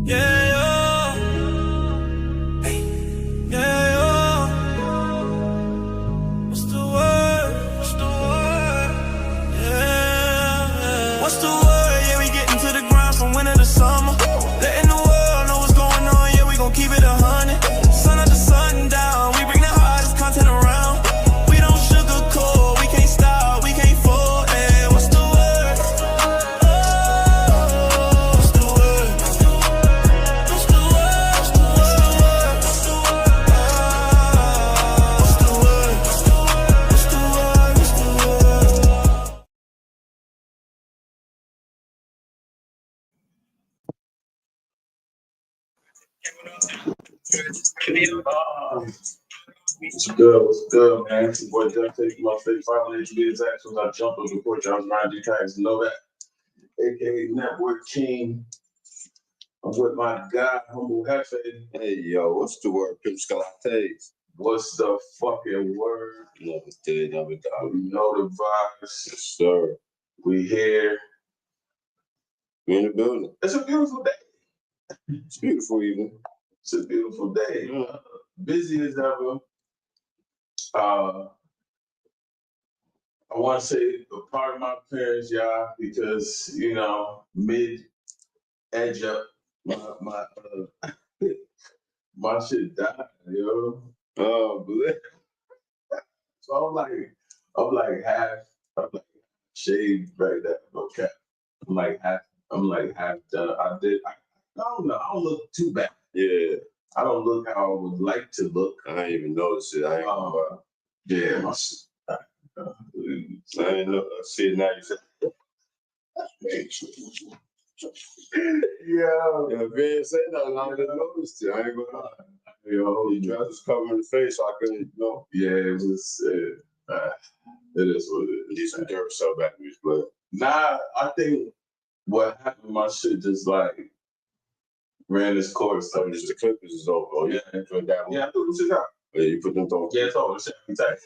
Yeah, yeah. What's the word? What's the word? Yeah. What's the word? Yeah, we getting to the grind from winter to summer. Letting the world know what's going on. Yeah, we gon' keep it 100. Sun up to sundown. We bring the hottest content around. We don't sugarcoat. We can't stop. We can't fold. Yeah. What's the word? Oh, what's the word? What's the word? What's the word? What's the word? What's the word? What's the word? What's the word? What's good? What's good, man? It's your boy Jeff taking my face. Finally, to be exact, I jumped over the porch. I was Ryan D. Tags, you know that, aka Network King. I'm with my guy, Humble Hefe. Hey, yo, what's the word? Pimp Scalates. What's the fucking word? Never did, never died. You know the vibes. Yes, sir. We here. We in the building. It's a beautiful day. It's beautiful evening. It's a beautiful day. Yeah. Busy as ever. I want to say a part of my appearance, y'all, because you know, mid-edge up, my shit died, yo. Oh, bleh. So I'm like half shaved right there. Okay, I'm like half done. I don't know. I don't look too bad. Yeah, I don't look how I would like to look. I ain't even noticed it. I ain't gonna lie. Yeah, my shit. I ain't know. I see it now. You said, Yeah, if you ain't say nothing, I would have noticed it. I ain't gonna lie. yo, The dress was covering the face, so I couldn't, you know. yeah, it was. It is what it is. Need some dirt so bad, but Nah, I think what happened, my shit just like ran its course. so just the Clippers is over. Oh, yeah, enjoyed that one. Yeah, I threw them shit out. Yeah, you put them thoughts. Yeah, it's over. Shit, be tight.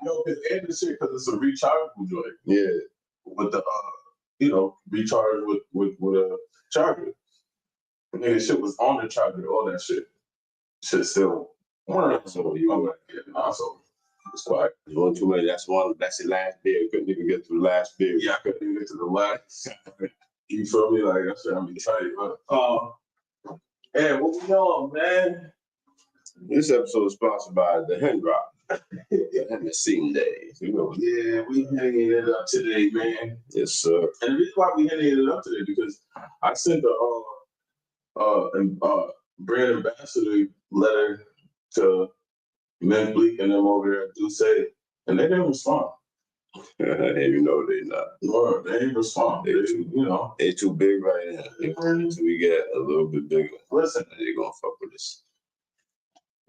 Yo, and the shit because it's a rechargeable joint Yeah. with the recharge with a charger. And then the shit was on the charger, all that shit. Shit still. So you I'm like, yeah, nah, so it's quiet. You want too many. That's the last beer. You couldn't even get to the last beer. Yeah, I couldn't even get to the last. You feel me? Like I said, I'm excited. But hey, what we on, man? This episode is sponsored by the Hen Drop. Hennessy Days. You know. Yeah, we hanging it up today, man. Yes, sir. And the reason why we hanging it up today because I sent the brand ambassador letter to Men Bleak and them over there at Duce, and they didn't respond. You know they not. Lord, they didn't respond. They too big right now. Until we get a little bit bigger. Listen, they're gonna fuck with us.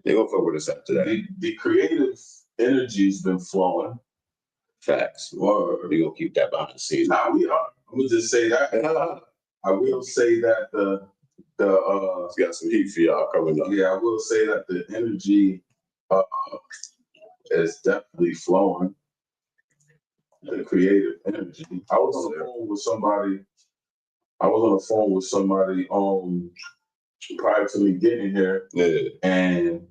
They're gonna fuck with us after that. The creative energy's been flowing. Facts. Or we gonna keep that behind the scenes. Nah, we are. I'm gonna just say that. I will say that it's got some heat for y'all coming up. Yeah, I will say that the energy is definitely flowing. The creative energy. I was on the phone with somebody prior to me getting here. Yeah. And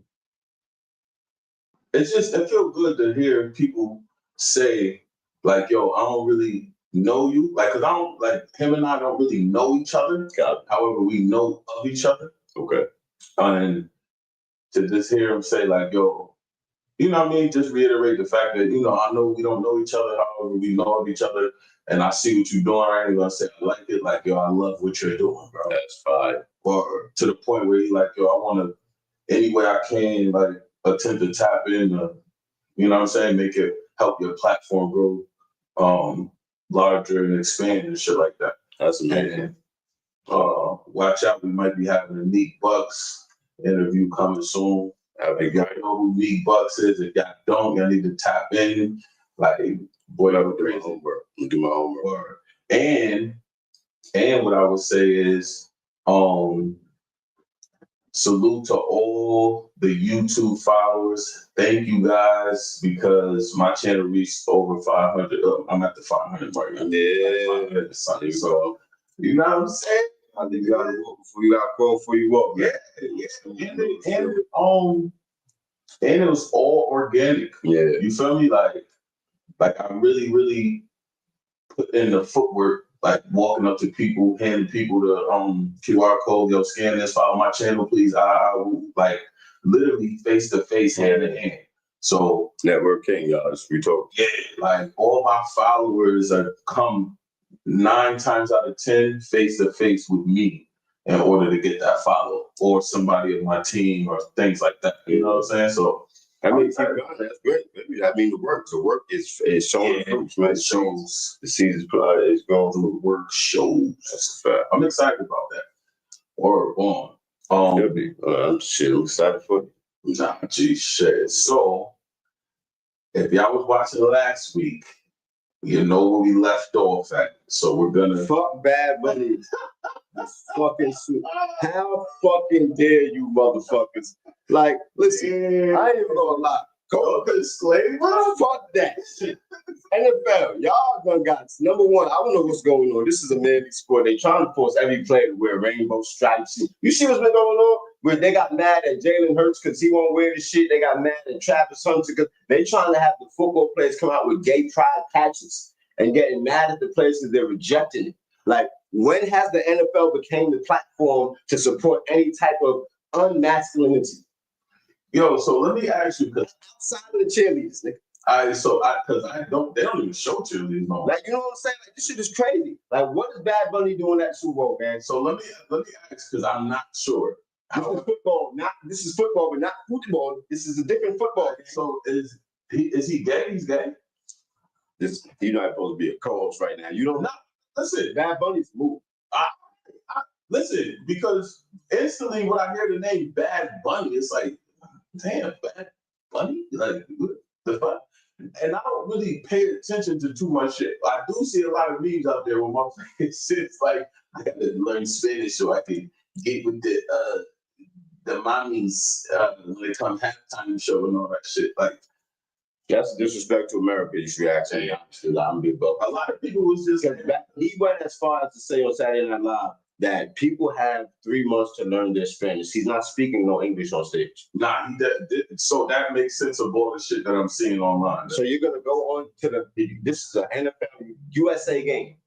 it feels good to hear people say, like, yo, I don't really know you. Like, cause I don't, like, him and I don't really know each other. However, we know of each other. Okay. And to just hear him say, like, yo, you know what I mean? Just reiterate the fact that, I know we don't know each other, however, we know of each other. And I see what you're doing right now. I say, I like it. Like, yo, I love what you're doing, bro. That's fine. Or to the point where he's like, yo, I want to, any way I can, like, attempt to tap in, you know what I'm saying? Make it, help your platform grow larger and expand and shit like that. That's amazing. And watch out, we might be having a Meek Bucks interview coming soon. If y'all know who Meek Bucks is, if y'all don't, y'all need to tap in. Like, boy, I'm do my homework. Do my homework. And what I would say is, salute to all the YouTube followers. Thank you guys, because my channel reached over 500. I'm at the 500 right now. Yeah. So, you know what I'm saying? I think you gotta walk before you gotta crawl before you walk. Yeah, and it was all organic. Yeah. You feel me? Like I really put in the footwork, like walking up to people, handing people the QR code, yo, scan this, follow my channel, please. Like literally face to face, hand in hand. So Network king, y'all. Just we talk. yeah, like all my followers are come 9 times out of 10 face to face with me in order to get that follow or somebody on my team or things like that. You know what I'm saying? So I mean, that's great. I mean, the work is showing the fruits, man. It shows. The season's is going through. The work shows. That's a fact. I'm excited about that. Or on. Should be. I'm excited for it. Nah, gee, shit. So, if y'all was watching last week, you know where we left off at. So we're gonna fuck Bad Bunny. Fucking suit. How fucking dare you, motherfuckers? Like, listen, I ain't even gonna lie. Go disclaimer. Fuck that shit. NFL, y'all done got number one. I don't know what's going on. This is a manly sport. They trying to force every player to wear rainbow stripes. You see what's been going on? Where they got mad at Jalen Hurts because he won't wear the shit. They got mad at Travis Hunter because they trying to have the football players come out with gay pride patches and getting mad at the players because they're rejecting it. Like, when has the NFL became the platform to support any type of unmasculinity? Yo, so let me ask you, because outside of the cheerleaders, nigga. They don't even show cheerleaders no. Like, you know what I'm saying? Like, this shit is crazy. Like, what is Bad Bunny doing at Super Bowl, man? So let me ask, because I'm not sure. This is football, but not football. This is a different football game. So is he gay? He's gay. You're not supposed to be a co-host right now. You don't know. Listen, Bad Bunny's move. Listen, because instantly when I hear the name Bad Bunny, it's like, damn, Bad Bunny? Like, what the fuck? And I don't really pay attention to too much shit. I do see a lot of memes out there where my face sits like, I got to learn Spanish so I can get with the mommies when they come halftime show and all that shit. Like, that's disrespect to America. You should actually, I'm big buck. A lot of people was just he went as far as to say on Saturday Night Live that people have 3 months to learn their Spanish. He's not speaking no English on stage. Nah, so that makes sense of all the shit that I'm seeing online. So you're gonna go on to this is an NFL USA game.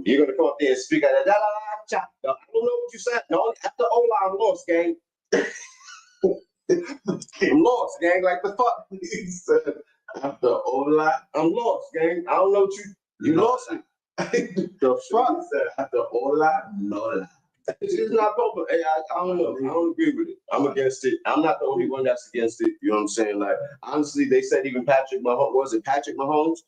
You're gonna come up there and speak at that. I don't know what you said. No, after Ola, I'm lost, gang. I'm lost, gang. Like the fuck. He said, after Ola, I'm lost, gang. I don't know what you lost me. The fuck? He said, after Ola, Nola. It's not proper. Hey, I don't know. I don't agree with it. I'm against it. I'm not the only one that's against it. You know what I'm saying? Like, honestly, they said even Patrick Mahomes?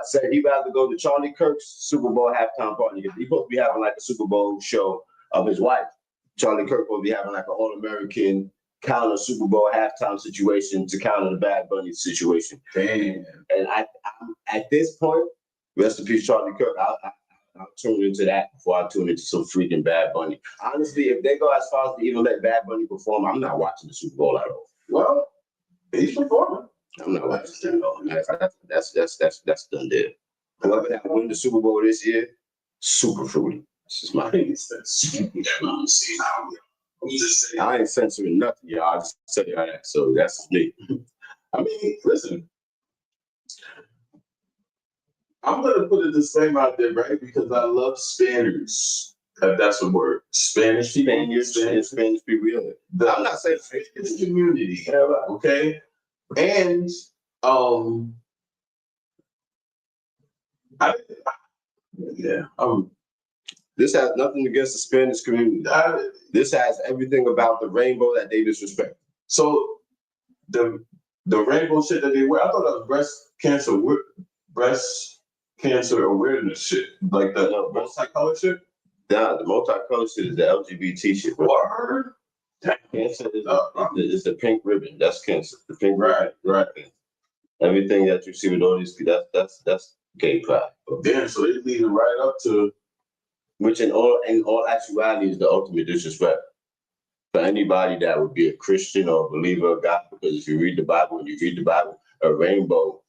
Said he'd rather go to Charlie Kirk's Super Bowl halftime party. He's supposed to be having like a Super Bowl show of his wife. Charlie Kirk will be having like an All-American counter Super Bowl halftime situation to counter the Bad Bunny situation. Damn. And I'm at this point, rest in peace, Charlie Kirk. I'll tune into that before I tune into some freaking Bad Bunny. Honestly, if they go as far as to even let Bad Bunny perform, I'm not watching the Super Bowl at all. Well, he's performing. I'm not watching it at all. That's done there. Whoever that win the Super Bowl this year, super fruity. This is my opinion. I ain't censoring nothing, y'all. I just tell you that. So that's me. I mean, listen. I'm gonna put a disclaimer out there, right? Because I love Spaniards. If that's a word. Spanish people. Spanish people. Yeah. I'm not saying Spanish community. Okay. And this has nothing against the Spanish community. This has everything about the rainbow that they disrespect. So the rainbow shit that they wear, I thought that was breast cancer awareness shit, like the multicolored shit. Nah, the multicolored shit is the LGBT shit. Word. Cancer is the pink ribbon. That's cancer. The pink ribbon. Right. Everything that you see with all these, that's gay pride. Damn, so they lead it right up to, which in all actuality is the ultimate disrespect for anybody that would be a Christian or a believer of God. Because if you read the Bible, a rainbow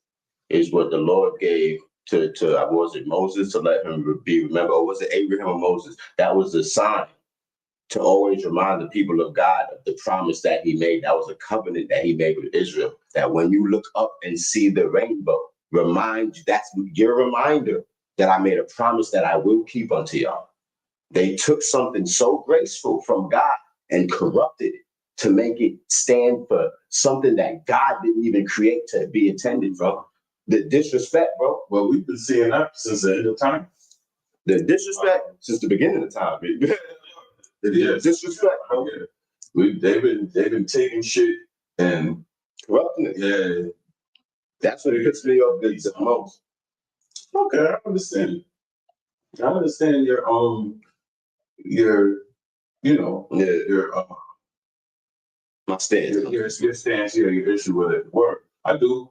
is what the Lord gave was it Moses to let him be remembered, or was it Abraham or Moses? That was the sign to always remind the people of God of the promise that he made. That was a covenant that he made with Israel, that when you look up and see the rainbow, remind you, that's your reminder that I made a promise that I will keep unto y'all. They took something so graceful from God and corrupted it to make it stand for something that God didn't even create to be intended, bro. The disrespect, bro. Well, we've been seeing that since the end of time. The disrespect since the beginning of time, baby. The disrespect, bro. Yeah. They've been taking shit and corrupting it. Yeah. That's what it hits me up the most. Okay, I understand. I understand your my stance. Your stance here, your issue with it. Word. I do.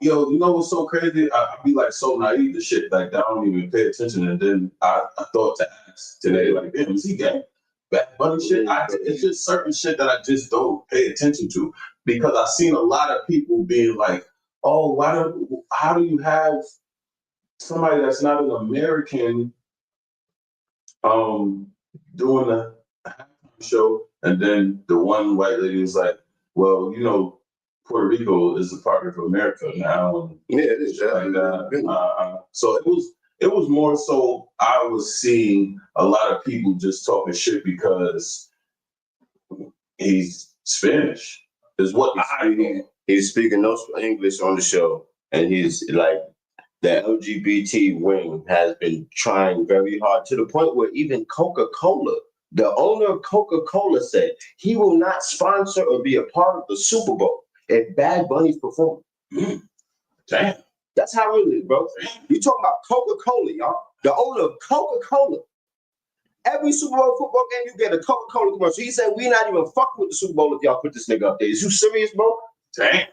You know what's so crazy? I be like so naive to shit, like I don't even pay attention. And then I thought to ask today, like, damn, is he gay? Bad Bunny shit. It's just certain shit that I just don't pay attention to, because I've seen a lot of people being like, oh, how do you have somebody that's not an American doing a show, and then the one white lady was like, well, you know, Puerto Rico is a part of America now. And yeah, it is. So it was more so I was seeing a lot of people just talking shit because he's Spanish. Is what he's speaking no English on the show, and he's like, the LGBT wing has been trying very hard to the point where even Coca-Cola, the owner of Coca-Cola, said he will not sponsor or be a part of the Super Bowl if Bad Bunny's performing. Damn. That's how it is, bro. You talking about Coca-Cola, y'all. The owner of Coca-Cola. Every Super Bowl football game, you get a Coca-Cola commercial. He said, we not even fucking with the Super Bowl if y'all put this nigga up there. Is you serious, bro? Damn.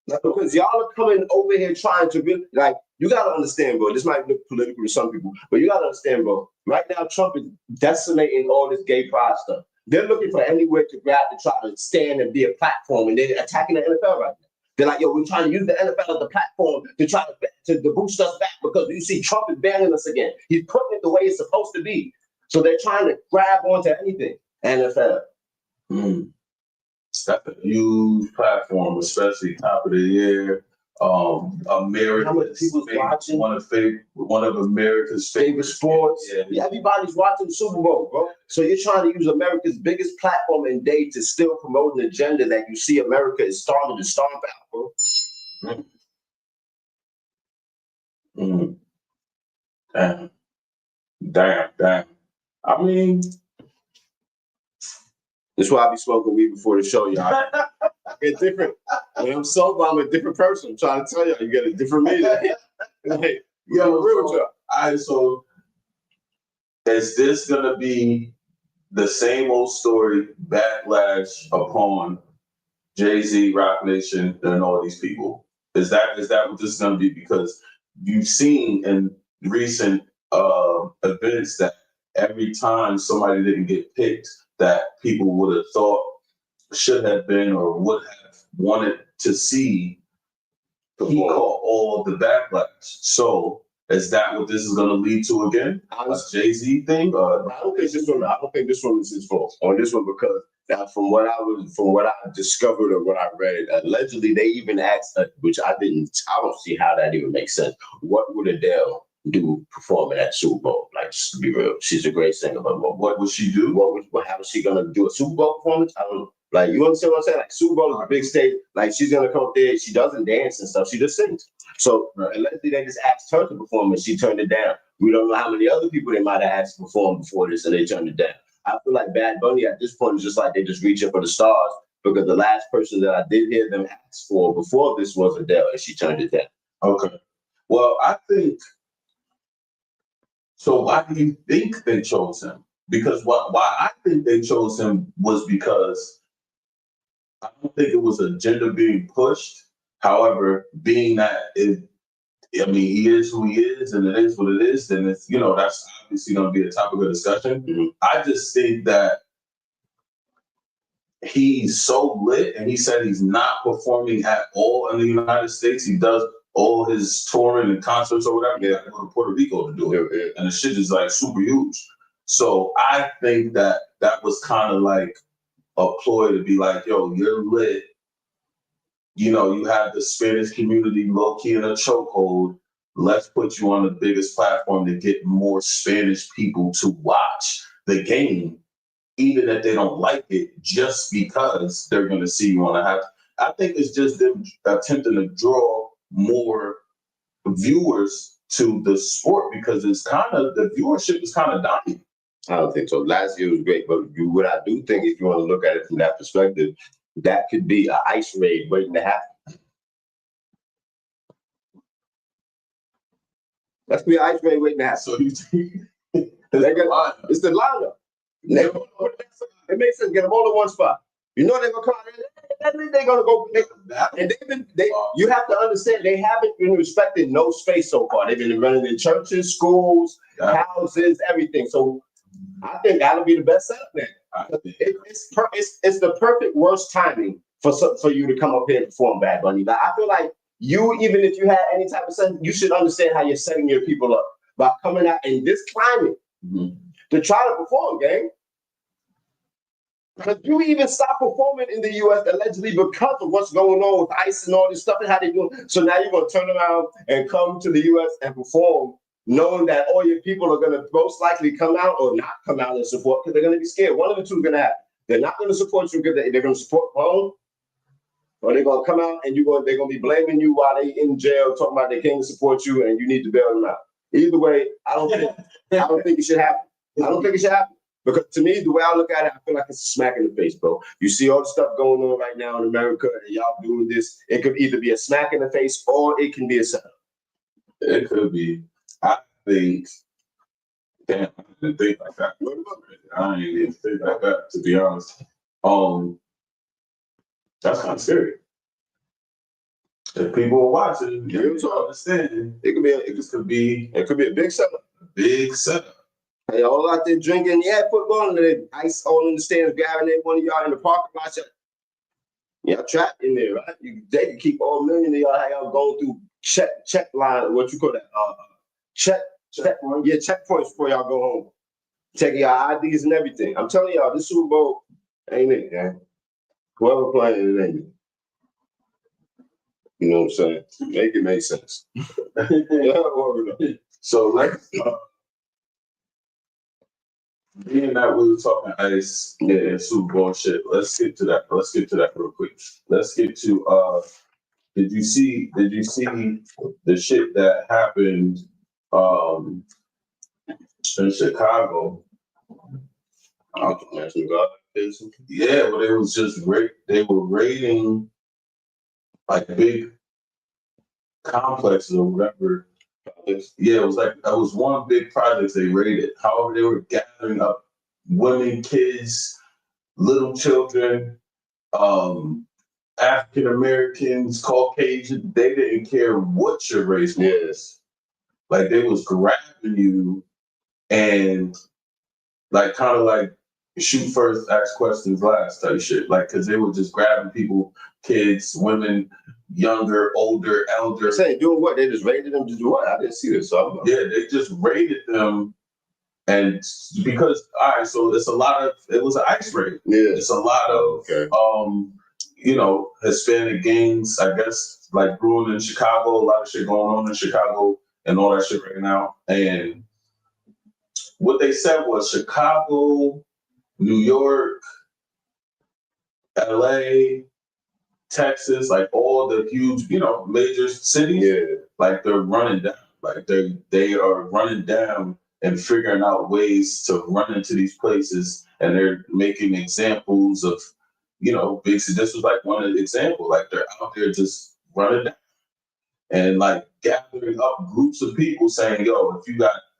Because y'all are coming over here trying to really, like, you got to understand, bro. This might look political to some people, but you got to understand, bro. Right now, Trump is decimating all this gay pride stuff. They're looking for anywhere to grab to try to stand and be a platform, and they're attacking the NFL right now. They're like, yo, we're trying to use the NFL as the platform to try to boost us back, because you see Trump is banning us again. He's putting it the way it's supposed to be. So they're trying to grab onto anything, NFL. That's a huge platform, especially top of the year. America. How many people's watching? One of America's favorite sports. Yeah. Everybody's watching the Super Bowl, bro. So you're trying to use America's biggest platform and day to still promote an agenda that you see America is starting to stomp out, bro. Damn. I mean, that's why I be smoking weed before the show, y'all. I get different. When I'm sober, I'm a different person. I'm trying to tell y'all, you get a different meaning. Hey, so is this gonna be the same old story, backlash upon Jay-Z, Roc Nation, and all these people? Is that what this is gonna be? Because you've seen in recent events that every time somebody didn't get picked that people would have thought should have been or would have wanted to see, he caught all of the backlash. So is that what this is going to lead to again? A Jay-Z thing? I don't think this one is his fault on this one, because from what I discovered or what I read, allegedly they even asked, which I don't see how that even makes sense. What would Adele do performing at Super Bowl? Like, just to be real, she's a great singer, but what would she do? How is she gonna do a Super Bowl performance? I don't know. Like, you understand what I'm saying? Like, Super Bowl is a big stage. Like, she's gonna come up there. She doesn't dance and stuff. She just sings. So allegedly they just asked her to perform and she turned it down. We don't know how many other people they might have asked to perform before this and they turned it down. I feel like Bad Bunny at this point is just like they just reaching for the stars, because the last person that I did hear them ask for before this was Adele, and she turned it down. Okay. Well, I think. So why do you think they chose him? Because why I think they chose him was because I don't think it was agenda being pushed. However, being that he is who he is, and it is what it is, then it's, that's obviously going to be a topic of discussion. I just think that he's so lit, and he said he's not performing at all in the United States. He does all his touring and concerts or whatever. He got to go to Puerto Rico to do it, and the shit is like super huge. So I think that was kind of like a ploy to be like, yo, you're lit. You know, you have the Spanish community low key in a chokehold. Let's put you on the biggest platform to get more Spanish people to watch the game, even if they don't like it, just because they're going to see you on a half. I think it's just them attempting to draw more viewers to the sport because it's kind of, the viewership is kind of dying. I don't think so. Last year was great, but what I do think, if you want to look at it from that perspective, that could be an ice raid waiting to happen. That could be an ice raid waiting to happen. So you think it's the lineup. It makes sense. Get them all in one spot. You know they're gonna come out. They're gonna go. And you have to understand, they haven't been respecting no space so far. They've been running in churches, schools, houses, everything. So I think that'll be the best setup there. It's the perfect worst timing for you to come up here and perform, Bad Bunny. But I feel like you, even if you had any type of sense, you should understand how you're setting your people up by coming out in this climate to try to perform, gang. Because you even stopped performing in the U.S. allegedly because of what's going on with ICE and all this stuff and how they do it. So now you're going to turn around and come to the U.S. and perform, knowing that all your people are going to most likely come out or not come out and support because they're going to be scared. One of the two is going to happen. They're not going to support you because they're going to support home, or they're going to come out and they're going to be blaming you while they in jail, talking about they can't support you and you need to bail them out. Either way, I don't think it should happen. I don't think it should happen. Because to me, the way I look at it, I feel like it's a smack in the face, bro. You see all the stuff going on right now in America and y'all doing this. It could either be a smack in the face or it can be a setup. It could be. I think, damn, I didn't think like that. I ain't even think like that, to be honest. That's kind of scary. If people are watching, you understand. It could be a big setup. Big setup. They all out there drinking, football, and the ice all in the stands, grabbing one of y'all in the parking lot. Y'all trapped in there, right? They can keep all million of y'all, how y'all going through check line, what you call that? Checkpoints before y'all go home. Taking y'all IDs and everything. I'm telling y'all, this Super Bowl ain't it, man. Whoever playing it ain't it. You know what I'm saying? Make it make sense. So let's being that we were talking ice and Super Bowl shit, let's get to that. Let's get to that real quick. Let's get to did you see the shit that happened in Chicago? Yeah, but it was just great. They were raiding like big complexes or whatever. Yeah, it was one big project they raided. However, they were gathering up women, kids, little children, African Americans, Caucasian. They didn't care what your race was. Yes. Like they was grabbing you and like kind of like shoot first, ask questions last type shit. Like, cause they were just grabbing people, kids, women, younger, older, elder. Saying doing what? They just raided them to do what? I didn't see this. So yeah, they just raided them, and because so it was an ice raid. Yeah, it's a lot of Hispanic gangs, I guess, like brewing in Chicago. A lot of shit going on in Chicago and all that shit right now. And what they said was Chicago, New York, LA, Texas, like all the huge, major cities, like they're running down. Like they are running down and figuring out ways to run into these places, and they're making examples of, basically this was like one of the examples. Like they're out there just running down and like gathering up groups of people saying, yo,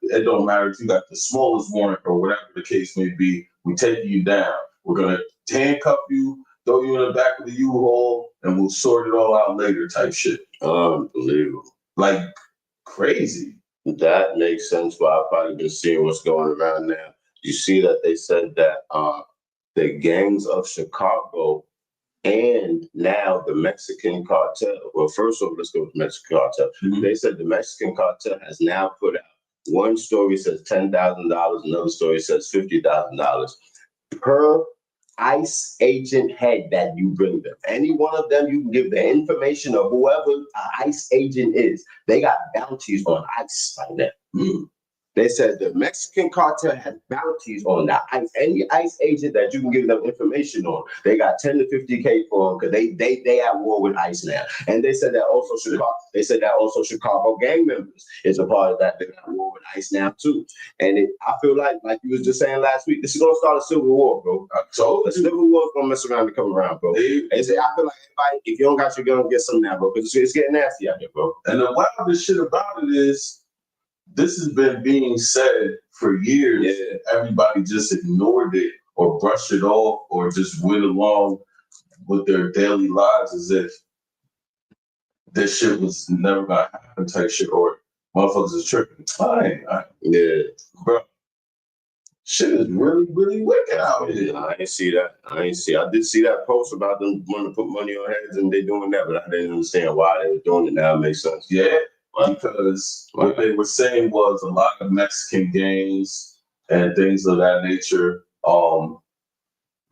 it don't matter if you got the smallest warrant or whatever the case may be, we taking you down. We're gonna handcuff you, throw you in the back of the U-Haul, and we'll sort it all out later type shit. Unbelievable. Like crazy. That makes sense why I've probably been seeing what's going around now. You see that they said that the gangs of Chicago and now the Mexican cartel. Well, first off, let's go with the Mexican cartel. Mhm. They said the Mexican cartel has now put out one story says $10,000, another story says $50,000 per ICE agent head that you bring them. Any one of them, you can give the information of whoever an ICE agent is. They got bounties on ICE right now. Mm. They said the Mexican cartel has bounties on that ICE. Any ICE agent that you can give them information on, they got 10 to 50K for them because they at war with ICE now. And they said that also Chicago gang members is a part of that. They're at war with ICE now too. And I feel like you was just saying last week, this is gonna start a civil war, bro. So The civil war is gonna mess around and come around, bro. They say I feel like everybody, if you don't got your gun, get some now, bro, because it's getting nasty out here, bro. And the wildest shit about it is, this has been being said for years. Yeah. Everybody just ignored it or brushed it off or just went along with their daily lives as if this shit was never gonna happen type shit, or motherfuckers is tripping. Yeah. Bro, shit is really, really wicked out here. I didn't see that. I did see that post about them wanting to put money on heads and they doing that, but I didn't understand why they were doing it. Now it makes sense. Yeah, because what they were saying was a lot of Mexican gangs and things of that nature,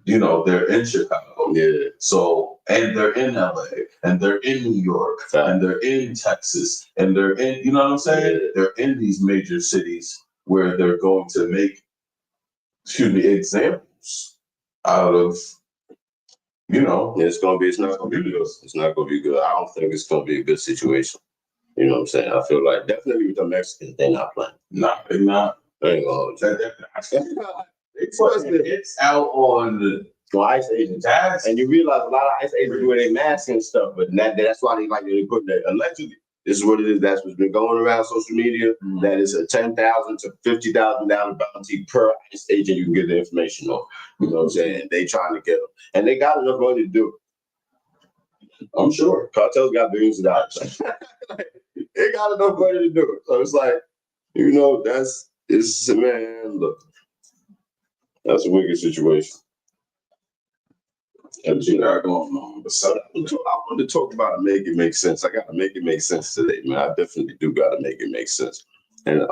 they're in Chicago. Yeah. So, and they're in LA, and they're in New York, and they're in Texas, and they're in, you know what I'm saying? Yeah. They're in these major cities where they're going to make, examples out of, it's not gonna be good. It's not gonna be good. I don't think it's gonna be a good situation. You know what I'm saying? I feel like definitely with the Mexicans, they're not playing. Nah, they're not. I ain't gonna hold you. It's out on the ICE agents. And you realize a lot of ICE agents wear their masks and stuff, but that's why they put that. Allegedly, this is what it is. That's what's been going around social media. Mhm. That is a $10,000 to $50,000 bounty per ICE agent you can get the information on. You know what I'm saying? They trying to get them. And they got enough money to do it. I'm sure. Cartels got billions of dollars. They got enough money to do it. So it's like, look, that's a wicked situation. And you got going on. I wanted to talk about Make It Make Sense. I got to make it make sense today, man. I definitely do got to make it make sense. And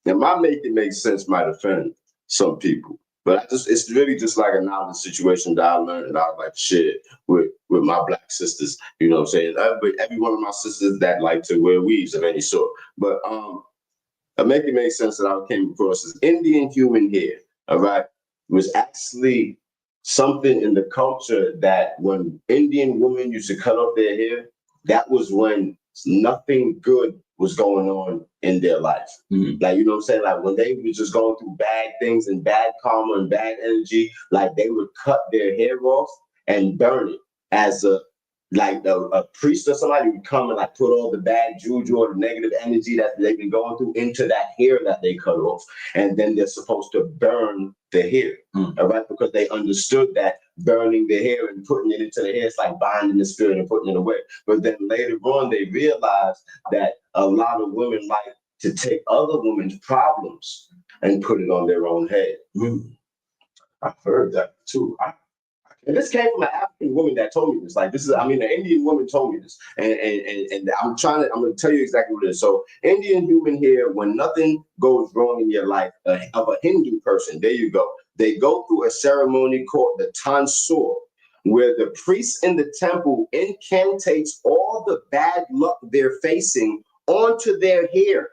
my Make It Make Sense might offend some people, but it's really just like a knowledge situation that I learned and I would like to share with my Black sisters. You know what I'm saying? Every one of my sisters that like to wear weaves of any sort. But a Make It Make Sense that I came across is Indian human hair. All right, was actually something in the culture that when Indian women used to cut off their hair, that was when nothing good was going on in their life. Mhm. Like, you know what I'm saying? Like when they were just going through bad things and bad karma and bad energy, like they would cut their hair off and burn it as a priest or somebody would come and like put all the bad juju or the negative energy that they've been going through into that hair that they cut off. And then they're supposed to burn the hair, all right? Because they understood that burning the hair and putting it into the hair is like binding the spirit and putting it away. But then later on, they realized that a lot of women like to take other women's problems and put it on their own head. I've heard that too. And this came from an African woman that told me this. Like an Indian woman told me this. And I'm gonna tell you exactly what it is. So Indian human hair, when nothing goes wrong in your life, of a Hindu person, there you go. They go through a ceremony called the Tansur, where the priest in the temple incantates all the bad luck they're facing onto their hair,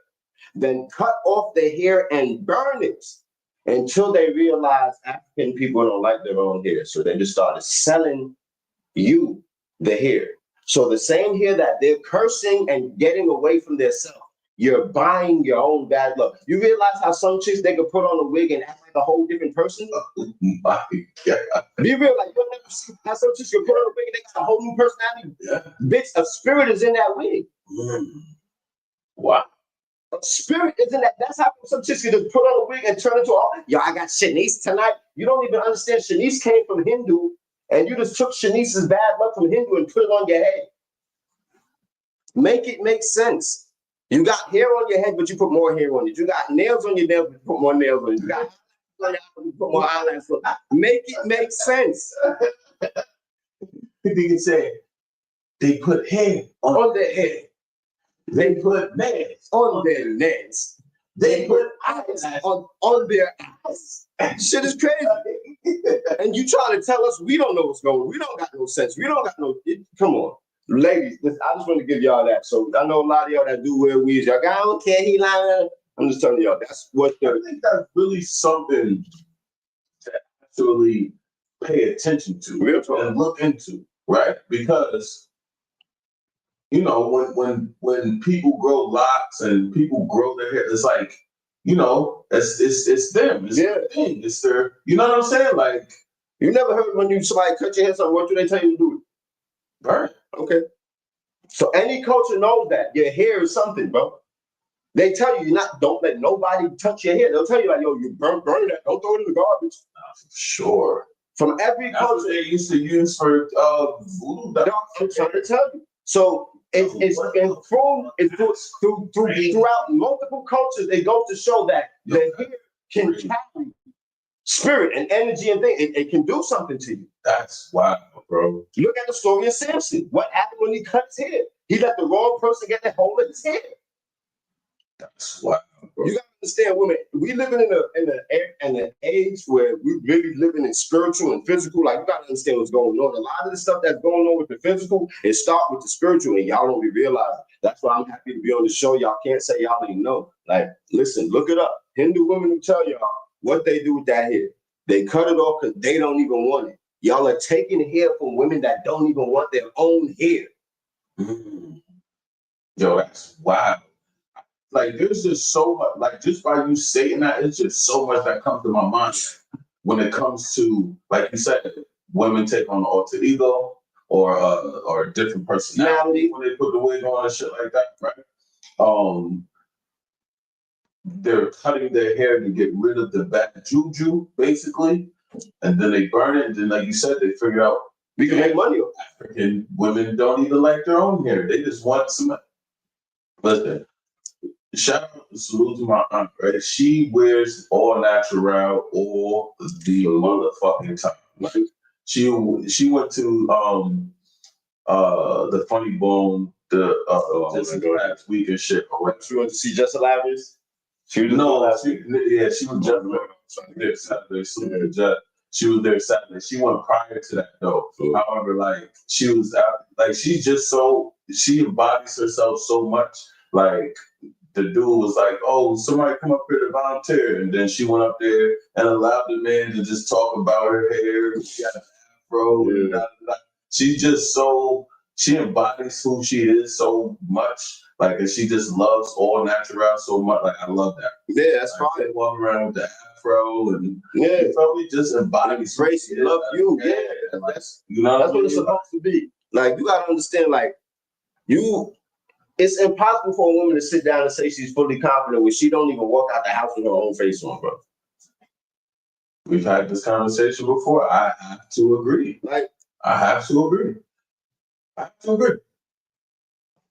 then cut off the hair and burn it. Until they realized African people don't like their own hair. So they just started selling you the hair. So the same hair that they're cursing and getting away from their self, you're buying your own bad luck. You realize how some chicks, they could put on a wig and act like a whole different person? My God. You realize you'll never see how some chicks can put on a wig and they got a whole new personality. Yeah. Bitch, a spirit is in that wig. Wow. A spirit isn't that. That's how some chicks can just put on a wig and turn into I got Shanice tonight. You don't even understand. Shanice came from Hindu, and you just took Shanice's bad luck from Hindu and put it on your head. Make it make sense. You got hair on your head, but you put more hair on it. You got nails on your nails, but you put more nails on it. You got put more eyelashes on. Make it make sense. Nigga said they put hair On their head, they put nails on their necks, they put eyes eyelashes on their eyes. Shit is crazy. And you trying to tell us we don't know what's going on. We don't got no sense. We don't got no. Come on. Ladies, I just want to give y'all that. So I know a lot of y'all that do wear weaves. Y'all, I don't care. He lying. I'm just telling y'all that's what I think that's really something to actually pay attention to Real talk. and look into, right? Because you know, when people grow locks and people grow their hair, it's like, you know, it's them. It's their thing. It's their, you know what I'm saying? Like, you never heard when somebody cut your hair, something, what do they tell you to do? burn. Okay. So any culture knows that your hair is something, bro. They tell you don't let nobody touch your hair. They'll tell you like, yo, you burn that. Don't throw it in the garbage. Sure. From every That's what culture, they used to use for voodoo. I'm trying to tell you. So it's throughout multiple cultures. It goes to show that the hair can carry spirit and energy and things. It can do something to you. That's wild, bro. Look at the story of Samson. What happened when he cut his hair? He let the wrong person get the whole of his hair. That's wild, bro. You gotta understand, women. We living in an age where we really living in spiritual and physical. Like you gotta understand what's going on. A lot of the stuff that's going on with the physical is start with the spiritual, and y'all don't even realize it. That's why I'm happy to be on the show. Y'all can't say y'all ain't know. Like, listen, look it up. Hindu women will tell y'all what they do with that hair. They cut it off because they don't even want it. Y'all are taking hair from women that don't even want their own hair. Mm. Yo, that's wild. Like, there's just so much, like, just by you saying that, it's just so much that comes to my mind when it comes to, like you said, women take on alter ego or a different personality when they put the wig on and shit like that, right? They're cutting their hair to get rid of the bad juju, basically, and then they burn it, and then, like you said, they figure out We can make money. African women don't even like their own hair. They just want some. Listen, shout out to salute to my aunt, right? She wears all natural all the motherfucking time. Like she went to the Funny Bone this last week and shit. She went to see Just Hilarious. She was there Saturday. She was there Saturday. She went prior to that though. However, like she was out, like she embodies herself so much. Like the dude was like, "Oh, somebody come up here to volunteer," and then she went up there and allowed the man to just talk about her hair. She had an afro. She embodies who she is so much. Like, and she just loves all natural so much. Like, I love that. Yeah, that's like, fine. they walk around with the afro and you probably just embodies grace, love you. Yeah, like, you know, that's what it's supposed to be. Like, you gotta understand, like, it's impossible for a woman to sit down and say she's fully confident when she don't even walk out the house with her own face on, bro. We've had this conversation before. I have to agree. Like, I have to agree.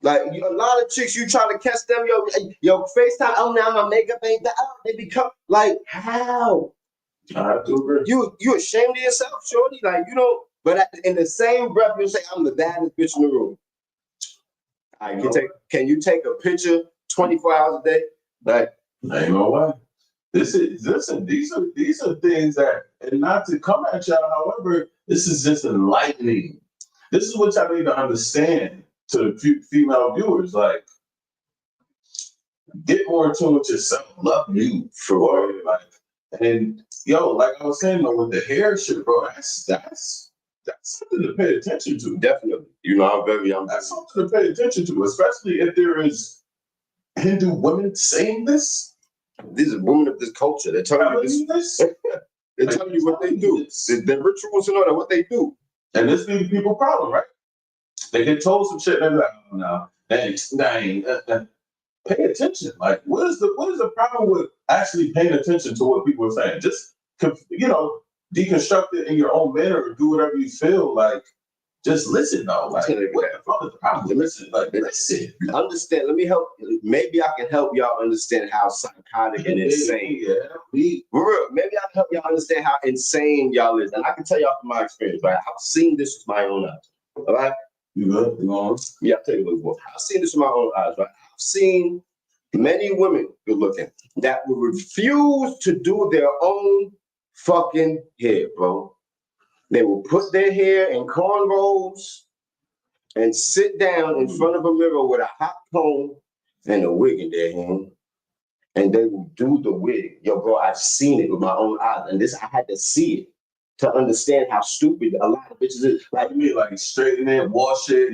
Like a lot of chicks, you try to catch them, yo, FaceTime. Oh, now my makeup ain't that. Oh, they become like, how? I have to agree. You ashamed of yourself, shorty? Like, you know. But in the same breath, you say, I'm the baddest bitch in the room. All right, can you take a picture 24 hours a day? Like, ain't no way. These are things that, and not to come at y'all. However, this is just enlightening. This is what y'all need to understand. To the female viewers, like, get more in tune with yourself. Love you for like, and yo, like I was saying though, with the hair shit, bro, that's something to pay attention to. Definitely, you know, that's something to pay attention to, especially if there is Hindu women saying this. These are women of this culture. They're telling you this. They're telling you what they do. The rituals and all that, what they do. And this be the people problem, right? They get told some shit, and they're like, "Oh no, dang, pay attention." Like, what is the problem with actually paying attention to what people are saying? Just deconstruct it in your own manner, or do whatever you feel like just listen though. Like, what the fuck is the problem? Listen, Understand. Let me help. Maybe I can help y'all understand how psychotic and insane. For real. Maybe I can help y'all understand how insane y'all is. And I can tell y'all from my experience, right? I've seen this with my own eyes. All right? You good? You on? Yeah, I'll tell you what. I've seen this with my own eyes, right? I've seen many women, good looking, that will refuse to do their own fucking hair, bro. They will put their hair in cornrows and sit down in front of a mirror with a hot comb and a wig in their hand. And they will do the wig. Yo, bro, I've seen it with my own eyes. And this, I had to see it to understand how stupid a lot of bitches is. Like me, like straighten it, wash it,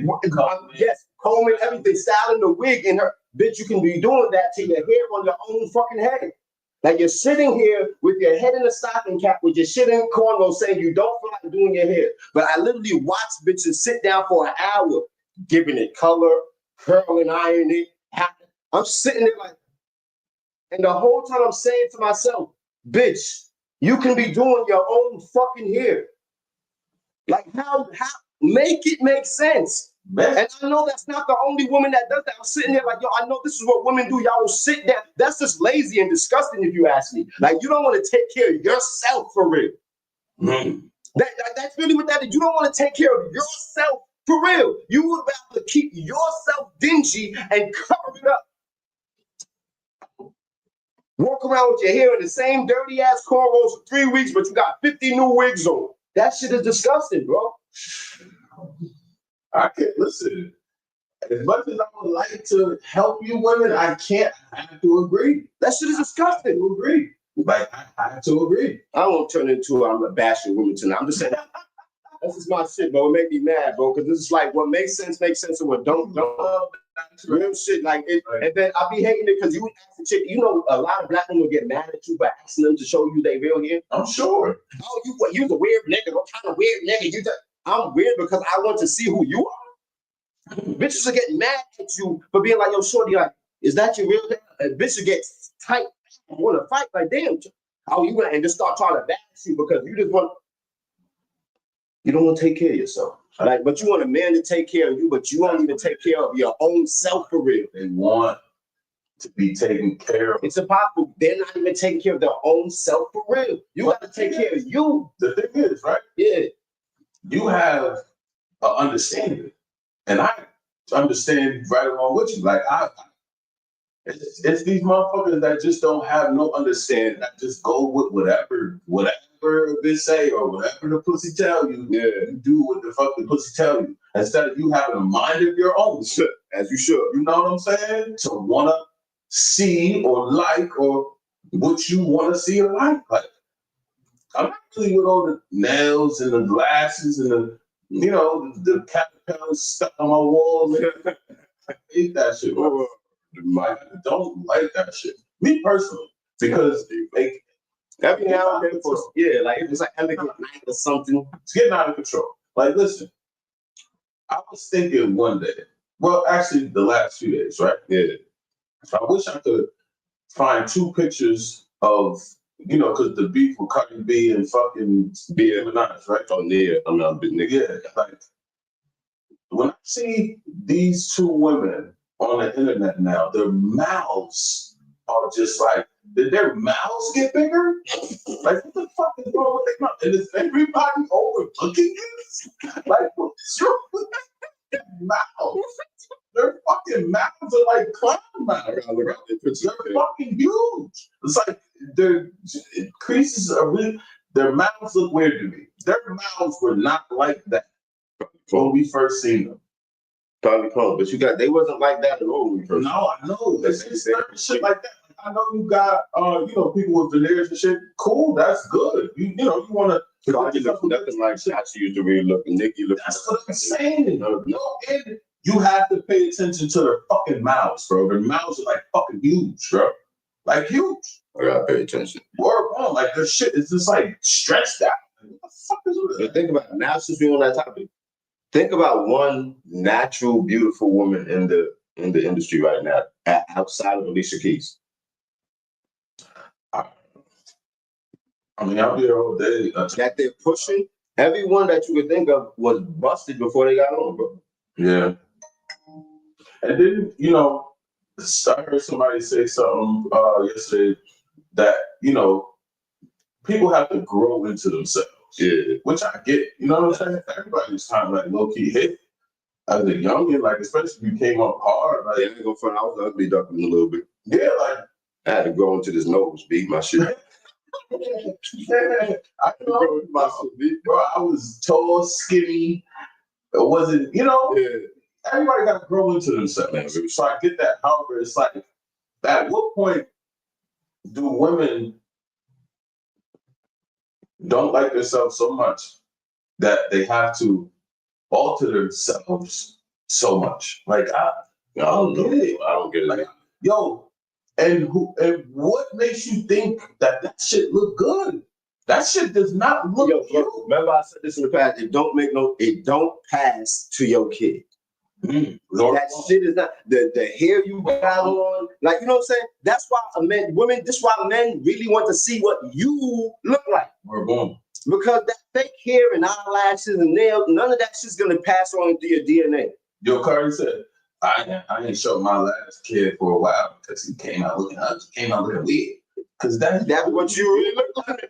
yes, combing everything, styling the wig in her. Bitch, you can be doing that to your hair on your own fucking head. Like you're sitting here with your head in a stocking cap with your shit in cornrows saying you don't feel like doing your hair. But I literally watch bitches sit down for an hour, giving it color, curling, ironing it. I'm sitting there like, and the whole time I'm saying to myself, bitch, you can be doing your own fucking hair. Like how make it make sense. Man. And I know that's not the only woman that does that. I'm sitting there like, yo, I know this is what women do. Y'all will sit down. That's just lazy and disgusting if you ask me. Like you don't want to take care of yourself for real. That's really what that is. You don't want to take care of yourself for real. You would rather keep yourself dingy and cover it up. Walk around with your hair in the same dirty ass cornrows for 3 weeks, but you got 50 new wigs on. That shit is disgusting, bro. I can't listen. As much as I would like to help you women, I can't. I have to agree. That shit is disgusting. I have to agree. Like I have to agree. I won't turn into I'm a bashing women tonight. I'm just saying this is my shit, bro. It make me mad, bro, because this is like what makes sense, and what don't. Real shit, like it, right. And then I be hating it because you ask the chick. You know, a lot of black women get mad at you by asking them to show you they real hair. I'm sure. Oh, you the weird nigga. What kind of weird nigga you? I'm weird because I want to see who you are. Bitches are getting mad at you for being like, yo, shorty, like, is that your real hair? Bitches get tight, want to fight, like, damn. Oh, you and just start trying to bash you because you just want. You don't want to take care of yourself. Like, but you want a man to take care of you, but you won't even take care of your own self for real. They want to be taken care of. It's impossible. They're not even taking care of their own self for real. You got to take care of you. The thing is, right? Yeah. You have an understanding, and I understand right along with you. Like it's these motherfuckers that just don't have no understanding. That just go with whatever they say or whatever the pussy tell you. Yeah, you do what the fuck the pussy tell you instead of you having a mind of your own. As you should. You know what I'm saying? To wanna see or like or what you want to see or like. I'm not really with all the nails and the glasses and the caterpillars stuck on my walls. I hate that shit. I don't like that shit. Me personally, because every now and then, like it's like elegant night or something. It's getting out of control. Like, listen, I was thinking one day. Well, actually, the last few days, right? Yeah. I wish I could find 2 pictures of. Because the beef with Cardi B and fucking Nicki Minaj, right? Oh, yeah. I'm not a big nigga. Yeah, like, when I see these 2 women on the internet now, their mouths are just like, did their mouths get bigger? Like, what the fuck is wrong with their mouth? And is everybody overlooking it? Like, what's wrong with their mouth? Their fucking mouths are like clown mouths. They're fucking huge. It's like their creases are really, their mouths look weird to me. Their mouths were not like that when we first seen them. Probably close, but they wasn't like that at all when we first. No, I know. It's certain shit like that. I know you got people with veneers and shit. Cool, that's good. You want to. Cardi looks nothing like that. She used to really look. Nicki look. That's what I'm saying. And you have to pay attention to their fucking mouths, bro. Their mouths are like fucking huge, bro. Like huge. I gotta pay attention. Word on, like their shit is just like stretched out. Like, what the fuck is that? Think about it. Now since we're on that topic, think about one natural, beautiful woman in the industry right now, outside of Alicia Keys. I mean, I'll be here all day. That they're pushing Everyone that you could think of was busted before they got on, bro. Yeah. And then, I heard somebody say something yesterday that, people have to grow into themselves. Yeah. Which I get. You know what I'm saying? Everybody's kind of like low-key hit as a youngin', like, especially if you came up hard. Like, I ain't gonna front, I was ugly ducking a little bit. yeah, like, I had to grow into this nose, beat my shit. I bro, I was tall, skinny. It wasn't, everybody got to grow into themselves. So I get that. However, it's like, at what point do women don't like themselves so much that they have to alter themselves so much? Like, I don't get it. I don't get it. Like, and what makes you think that shit look good? That shit does not look good. Remember I said this in the past, it don't pass to your kid. That shit is not the hair you got on, like, you know what I'm saying? That's why men really want to see what you look like. We're born. Because that fake hair and eyelashes and nails, none of that shit's gonna pass on to your DNA. Yo, Cardi said, I ain't showed my last kid for a while because he came out looking ugly, came out looking weird. Because that's what you really look like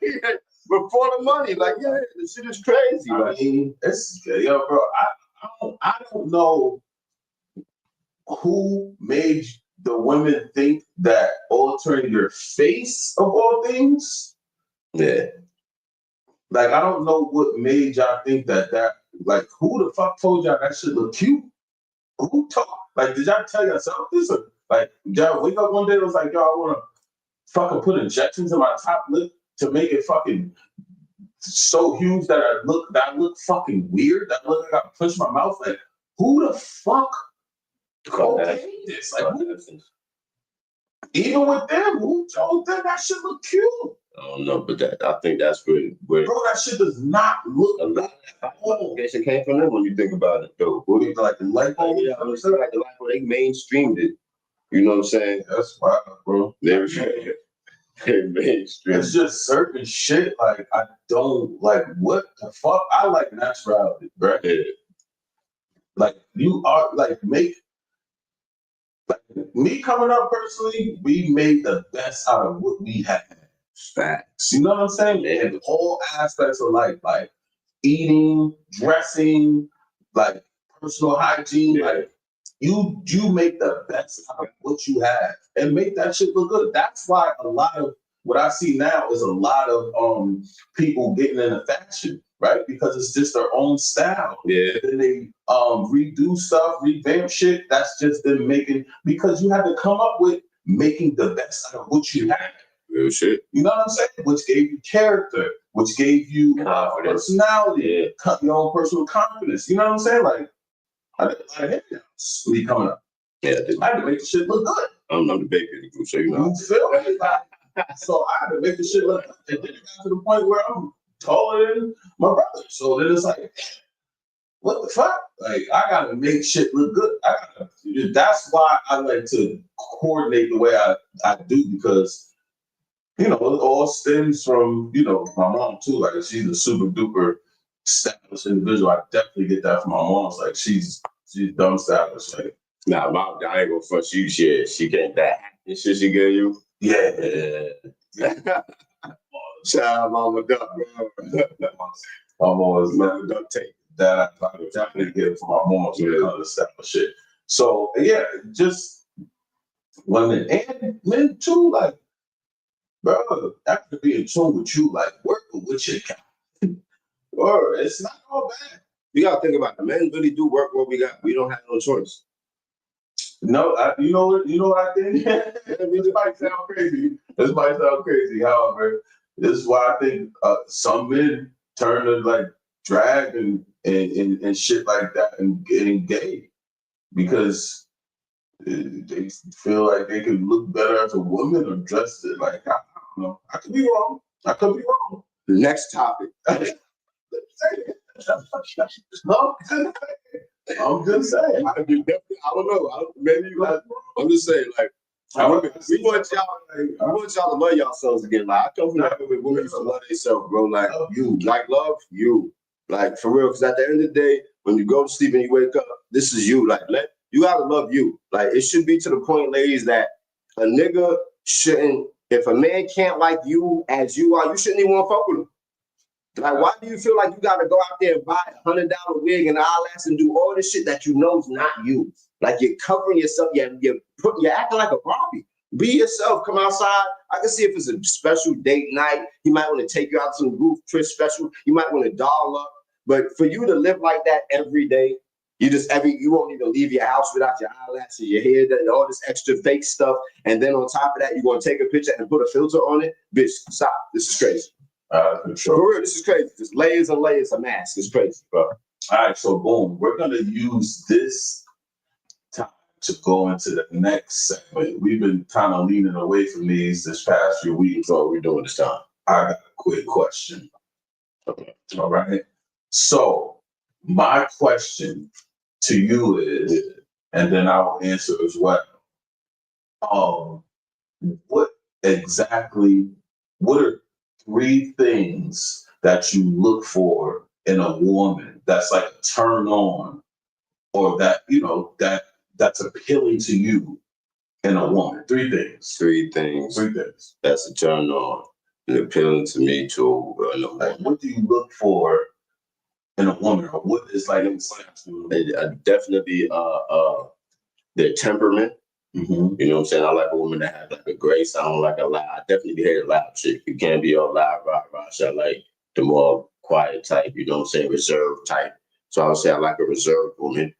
before the money. Like, yeah, this shit is crazy. I mean, bro, I don't know who made the women think that altering your face of all things. Yeah. Like, I don't know what made y'all think that, like, who the fuck told y'all that shit look cute? Who talked? Like, did y'all tell yourself this? Or, like, y'all wake up one day and was like, yo, I want to fucking put injections in my top lip to make it fucking so huge that I look fucking weird. That I look like I push my mouth. Like, who the fuck okayed this? Like, even with them, who told them that shit look cute? I don't know, but I think that's where bro, that shit does not look a lot of it came from them when you think about it, though. What do you like the light bulb? Yeah, I'm saying like the light bulb, they mainstreamed it. You know what I'm saying? That's wild, bro. They mainstreamed. It's just certain shit. Like, I don't like, what the fuck? I like naturality, bro. Yeah. Like, you are like me coming up personally, we made the best out of what we had. Facts. You know what I'm saying? And all aspects of life, like eating, dressing, like personal hygiene, like you make the best out of what you have and make that shit look good. That's why a lot of what I see now is a lot of people getting into fashion, right? Because it's just their own style. Yeah. And then they redo stuff, revamp shit. That's just them making, because you had to come up with making the best out of what you had. Real shit. You know what I'm saying? Which gave you character, which gave you personality, your own personal confidence. You know what I'm saying? Like, I did a lot of hits when he coming up. Yeah, I had to make the shit look good. I'm the baby of the group, so you know. You feel me? So I had to make the shit look good. And then it got to the point where I'm taller than my brother. So then it's like, what the fuck? Like, I gotta make shit look good. That's why I like to coordinate the way I do, because it all stems from, my mom too. Like, she's a super duper stylish individual. I definitely get that from my mom. Like, she's dumb stylish. Like, nah, mom, I ain't gonna front you. She can't that and shit she gave you. Yeah. Shout out Mama Duck, bro. Mama was Mama Duck tape. That I definitely get it from my mom. So kind of stuff and shit. So yeah, just women and men too. Like, bro, after being in tune with you, like, working with your guy, or it's not all bad. You gotta think about it. Men really do work what we got. We don't have no choice. No, you know what I think? This might sound crazy. However, this is why I think some men turn to like drag and shit like that and getting gay, because they feel like they can look better as a woman or dress it like, I don't know. I could be wrong. Next topic. I'm just saying. I don't know. Maybe you guys. I'm just saying, like, we want y'all to love yourselves again. Like, I come from that with women used to love themselves, bro. Like, love you. Like for real, because at the end of the day, when you go to sleep and you wake up, this is you. Like you gotta love you. Like it should be to the point, ladies, that a nigga shouldn't. If a man can't like you as you are, you shouldn't even want to fuck with him. Like, why do you feel like you gotta go out there and buy $100 wig and eyelash and do all this shit that you know is not you? Like you're covering yourself. You're acting like a Barbie. Be yourself. Come outside. I can see if it's a special date night. He might want to take you out to some Roof Chris special. You might want to doll up. But for you to live like that every day, you won't even leave your house without your eyelashes, your hair, all this extra fake stuff. And then on top of that, you're gonna take a picture and put a filter on it. Bitch, stop. This is crazy. For real, this is crazy. Just layers and layers of masks. It's crazy, bro. All right, so boom, we're gonna use this time to go into the next segment. We've been kind of leaning away from these this past few weeks. So what we're doing this time. I got a quick question. Okay. All right. So my question to you is, and then I will answer as well. What are 3 things that you look for in a woman that's like a turn on, or that that's appealing to you in a woman? 3 things. 3 things. 3 things. That's a turn on and appealing to me to like, what do you look for in a woman, or what is like definitely their temperament. Mm-hmm. You know what I'm saying? I like a woman that has like a grace. I don't like a loud. I definitely hate a loud chick. You can't be all loud, rah. I like the more quiet type. You know what I'm saying? Reserved type. So I would say I like a reserved woman.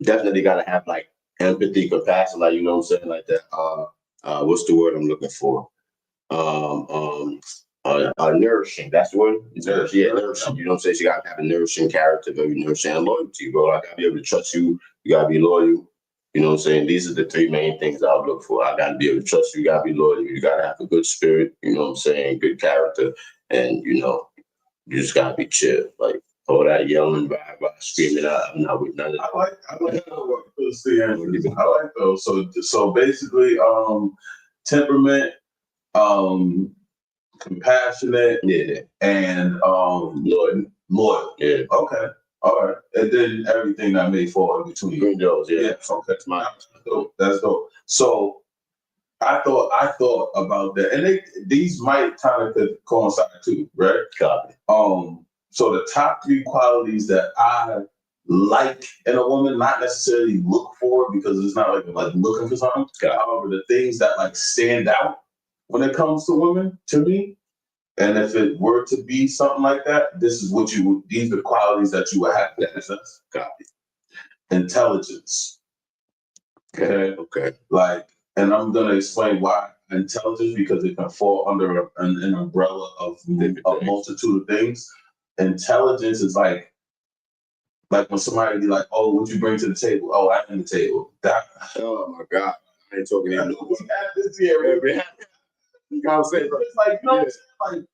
Definitely gotta have like empathy, compassion. Like, you know what I'm saying? Like that. What's the word I'm looking for? Nourishing. That's the word. Nourishing. Yeah, nourishing. You know what I'm saying? She gotta have a nourishing character, very nourishing, and loyalty, bro. I gotta be able to trust you. You gotta be loyal. You know what I'm saying? These are the 3 main things I would look for. I gotta be able to trust you. You gotta be loyal. You gotta have a good spirit. You know what I'm saying? Good character, and you just gotta be chill. Like all that yelling, screaming out. I'm not with none of that. I like those. So basically, temperament, compassionate, Yeah, and loyal. yeah. Okay. All right. And then everything that may fall in between. Green Jones, yeah. Okay. That's mine. That's dope. So I thought about that, and these might kind of coincide too, right? Copy. So the top 3 qualities that I like in a woman, not necessarily look for, because it's not like looking for something. However, the things that like stand out when it comes to women to me, and if it were to be something like that, these are the qualities that you would have to possess. Copy. Intelligence. Okay. Like, and I'm gonna explain why intelligence, because it can fall under an umbrella of a multitude of things. Intelligence is like when somebody be like, "Oh, what you bring to the table?" "Oh, I am the table." Oh my God, I ain't talking about this year, man. You know what I'm saying? It's like, you know what I'm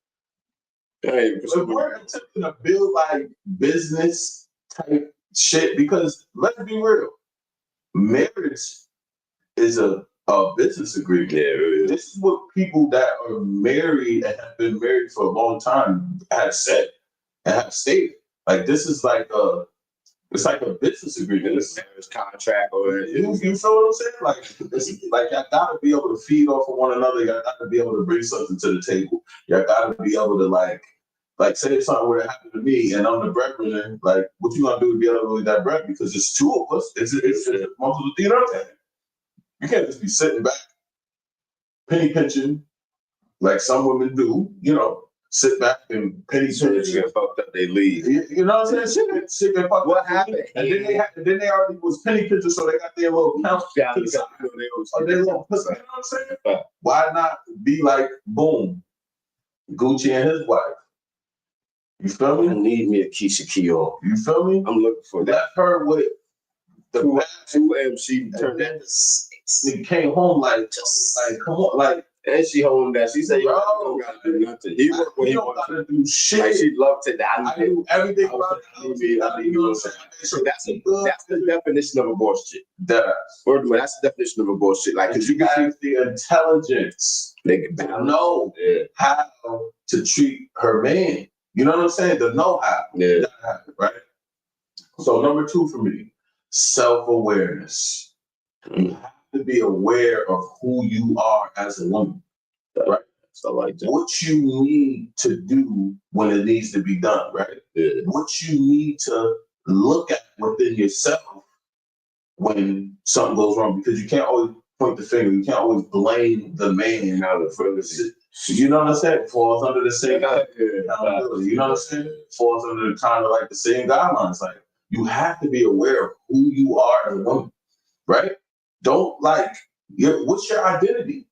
saying? Like, we're attempting to build like business type shit, because let's be real, marriage is a business agreement. Yeah, really. This is what people that are married and have been married for a long time have said and have stated. Like, this is like it's like a business agreement. It's a contract, or you feel what I'm saying? Like y'all gotta be able to feed off of one another. Y'all gotta be able to bring something to the table. Y'all gotta be able to like say if something were to happen to me and I'm the breadwinner, like what you gonna do to be able to get that bread? Because it's 2 of us. It's multiple theater. You can't just be sitting back, penny pinching, like some women do. Sit back and penny pinch. Get fucked up, they leave. You know what I'm saying? Shit get fucked What up. happened? And then they already was penny pinching, so they got their little count. Yeah, You know what I'm saying? Why not be like, boom, Gucci and his wife? You feel I me? need me a Keisha Keough. You feel me? I'm looking for that. Left her with the 2 MC turned that to 6. It came home like come on, like. And she home that. She said, "Yo, I don't gotta do nothing." He worked when he don't wanted gotta do shit. Like, she loved it. I do everything about it. So that's the definition of a boss chick. That's That's the definition of a boss chick. Like, because you can have the intelligence they can know how to treat her man. You know what I'm saying? The know-how. Yeah. You gotta have it, right? So number 2 for me, self-awareness. You have to be aware of who you are as a woman, right? Stuff like that. What you need to do when it needs to be done, right? Yeah. What you need to look at within yourself when something goes wrong, because you can't always point the finger. You can't always blame the man. You know what I'm saying? Falls under the same accountability. You know what I'm saying? Falls under the kind of like the same guidelines. Like, you have to be aware of who you are as a woman, right? Don't what's your identity?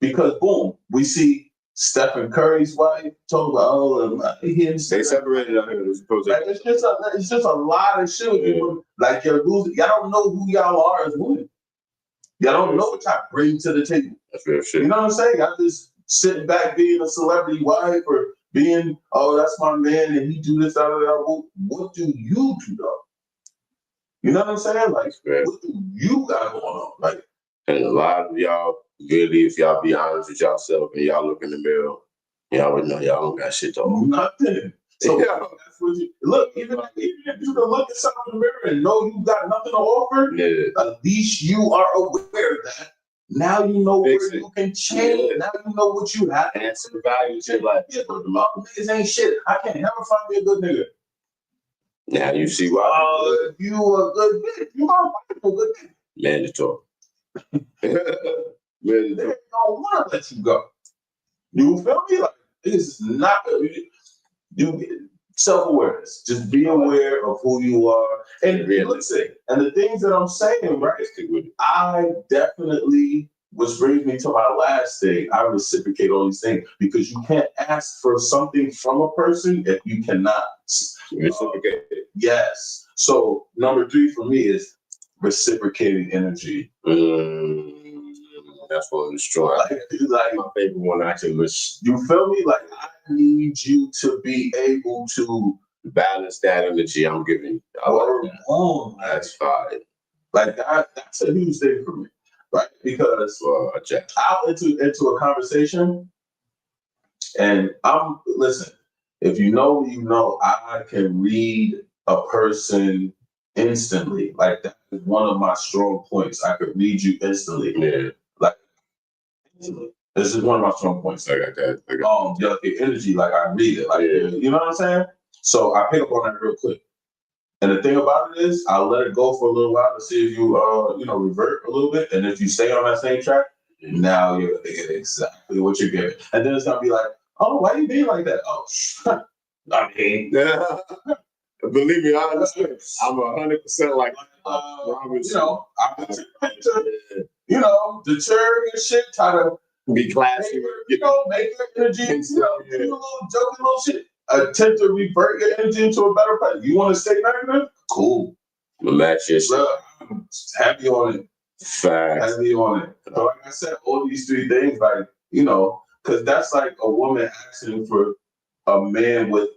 Because boom, we see Stephen Curry's wife talking about, they separated out here. Like, it's just a lot of shit. Yeah. Like, you're losing. Y'all don't know who y'all are as women. Y'all don't know what y'all bring to the table. That's real shit. You know what I'm saying? Y'all just sitting back being a celebrity wife or being, that's my man and he do this, that. What do you do though? You know what I'm saying? Like, what do you got going on? Like, and a lot of y'all, really, if y'all be honest with yourself and y'all look in the mirror, y'all would know y'all don't got shit to hold. Nothing. So that's what you look. Even if you can look yourself in the mirror and know you got nothing to offer, at least you are aware of that. Now you know where you can change. Now you know what you have. And some value to life. Niggas ain't shit. I can't never find me a good nigga. Now you see why. If you a good bitch, you gonna find a good nigga. Mandatory. They don't want to let you go. You feel me? Like, this is not you. Self-awareness. Just be aware of who you are. And listen, and the things that I'm saying, right? I definitely, which brings me to my last thing, I reciprocate all these things, because you can't ask for something from a person if you cannot reciprocate it. Yes. So number 3 for me is reciprocating energy. That's one of the strong. Like my favorite one actually was. You feel me? Like, I need you to be able to balance that energy I'm giving you. That's fine. Like, that's a huge thing for me, right? Because I'll into a conversation, and listen. If you know me, you know I can read a person instantly. Like, that is one of my strong points. I could read you instantly. Yeah. Like, this is one of my strong points. I got that. Your energy, like, I read it. Like, you know what I'm saying? So I pick up on that real quick. And the thing about it is, I'll let it go for a little while to see if you, revert a little bit. And if you stay on that same track, now you're gonna get exactly what you're getting. And then it's gonna be like, oh, why you being like that? Oh, I mean, believe me, I understand. I'm 100% like, deter and shit, try to be classy, make your energy, do a little joking little shit. Attempt to revert your energy into a better place. You want to stay negative? Cool. Match your shit. I'm happy on it. Facts. Happy on it. So like I said, all these 3 things, like, because that's like a woman asking for a man with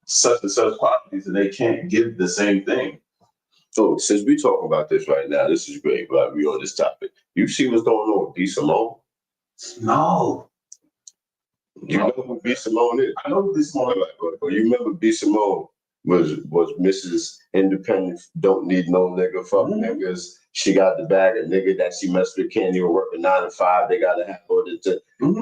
such and such qualities, and they can't give the same thing. So since we talking about this right now, this is great, but we on this topic. You see what's going on with B. Simone? No. You know who B. Simone is? I know who B. Simone is. But you remember B. Simone was Mrs. Independent, don't need no nigga, fuck niggas. She got the bag of nigga that she messed with, can't even work a 9 to 5. They gotta have order to.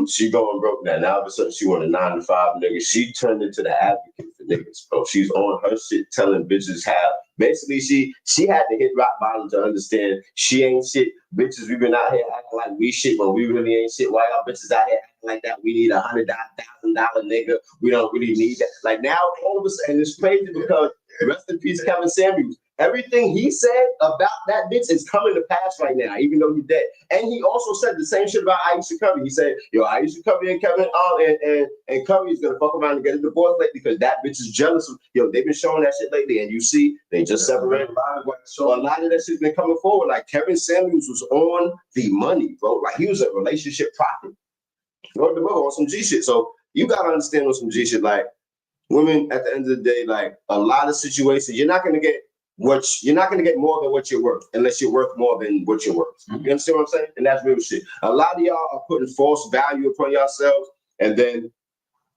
She going broke now. Now all of a sudden she want a 9 to 5 nigga. She turned into the advocate for niggas, bro. She's on her shit telling bitches how. Basically, she had to hit rock bottom to understand she ain't shit. Bitches, we been out here acting like we shit when we really ain't shit. Why y'all bitches out here acting like that? We need $100,000 nigga. We don't really need that. Like, now all of a sudden it's crazy because rest in peace, Kevin Samuels. Everything he said about that bitch is coming to pass right now, even though he's dead. And he also said the same shit about Aisha Curry. He said, Aisha Curry and Kevin and Curry is gonna fuck around and get a divorce lately because that bitch is jealous of. They've been showing that shit lately, and you see they just separated. So a lot of that shit's been coming forward. Like, Kevin Samuels was on the money, bro. Like, he was a relationship prophet. Wrote the book on some G shit. So you gotta understand on some G shit. Like, women, at the end of the day, like, a lot of situations, you're not gonna get more than what you're worth unless you're worth more than what you're worth. You understand what I'm saying? And that's real shit. A lot of y'all are putting false value upon yourselves, and then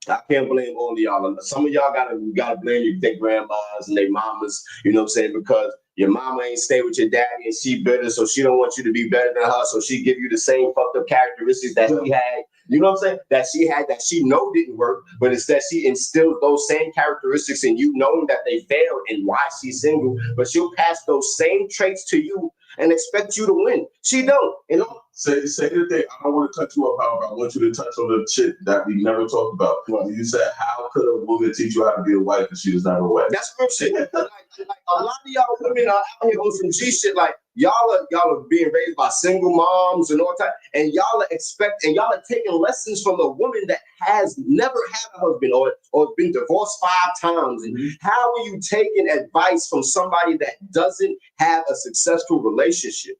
I can't blame all of y'all. Some of y'all gotta blame their grandmas and their mamas, you know what I'm saying? Because your mama ain't stay with your daddy and she bitter, so she don't want you to be better than her, so she give you the same fucked up characteristics that she had. You know what I'm saying? That she had that she know didn't work, but instead she instilled those same characteristics in you, knowing that they failed and why she's single. But she'll pass those same traits to you and expect you to win. She don't. You know? Say the thing. I don't want to cut you off, however. I want you to touch on the shit that we never talked about. Right. You said, how could a woman teach you how to be a wife if she was never a wife? That's real shit. Like a lot of y'all women are out here on some G shit. Like y'all are being raised by single moms and all that, and y'all are taking lessons from a woman that has never had a husband or been divorced 5 times. And how are you taking advice from somebody that doesn't have a successful relationship?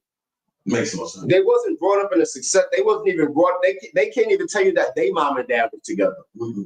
Makes no sense. They wasn't brought up in a success. They wasn't even brought. They can't even tell you that they mom and dad were together. Mm-hmm.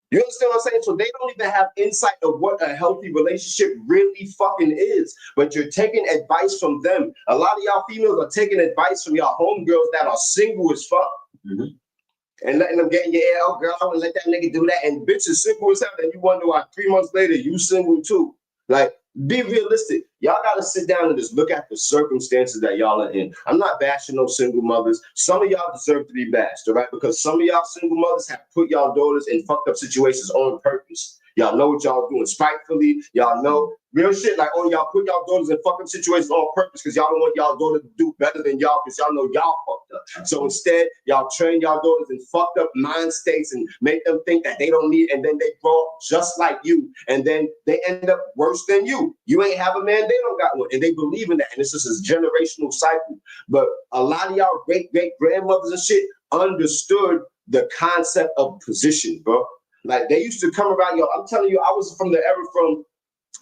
You understand what I'm saying? So they don't even have insight of what a healthy relationship really fucking is. But you're taking advice from them. A lot of y'all females are taking advice from y'all homegirls that are single as fuck. Mm-hmm. And letting them get in your ear, oh girl, I would let that nigga do that. And bitch is single as hell. And you wonder why 3 months later you single too. Like, be realistic. Y'all gotta sit down and just look at the circumstances that y'all are in. I'm not bashing no single mothers. Some of y'all deserve to be bashed, all right? Because some of y'all single mothers have put y'all daughters in fucked up situations on purpose. Y'all know what y'all doing spitefully. Y'all know real shit. Like, oh, y'all put y'all daughters in fucking situations on purpose because y'all don't want y'all daughter to do better than y'all because y'all know y'all fucked up. So instead, y'all train y'all daughters in fucked up mind states and make them think that they don't need, and then they grow up just like you. And then they end up worse than you. You ain't have a man, they don't got one. And they believe in that. And this is a generational cycle. But a lot of y'all great-great-grandmothers and shit understood the concept of position, bro. Like, they used to come around, yo, I'm telling you, I was from the era from,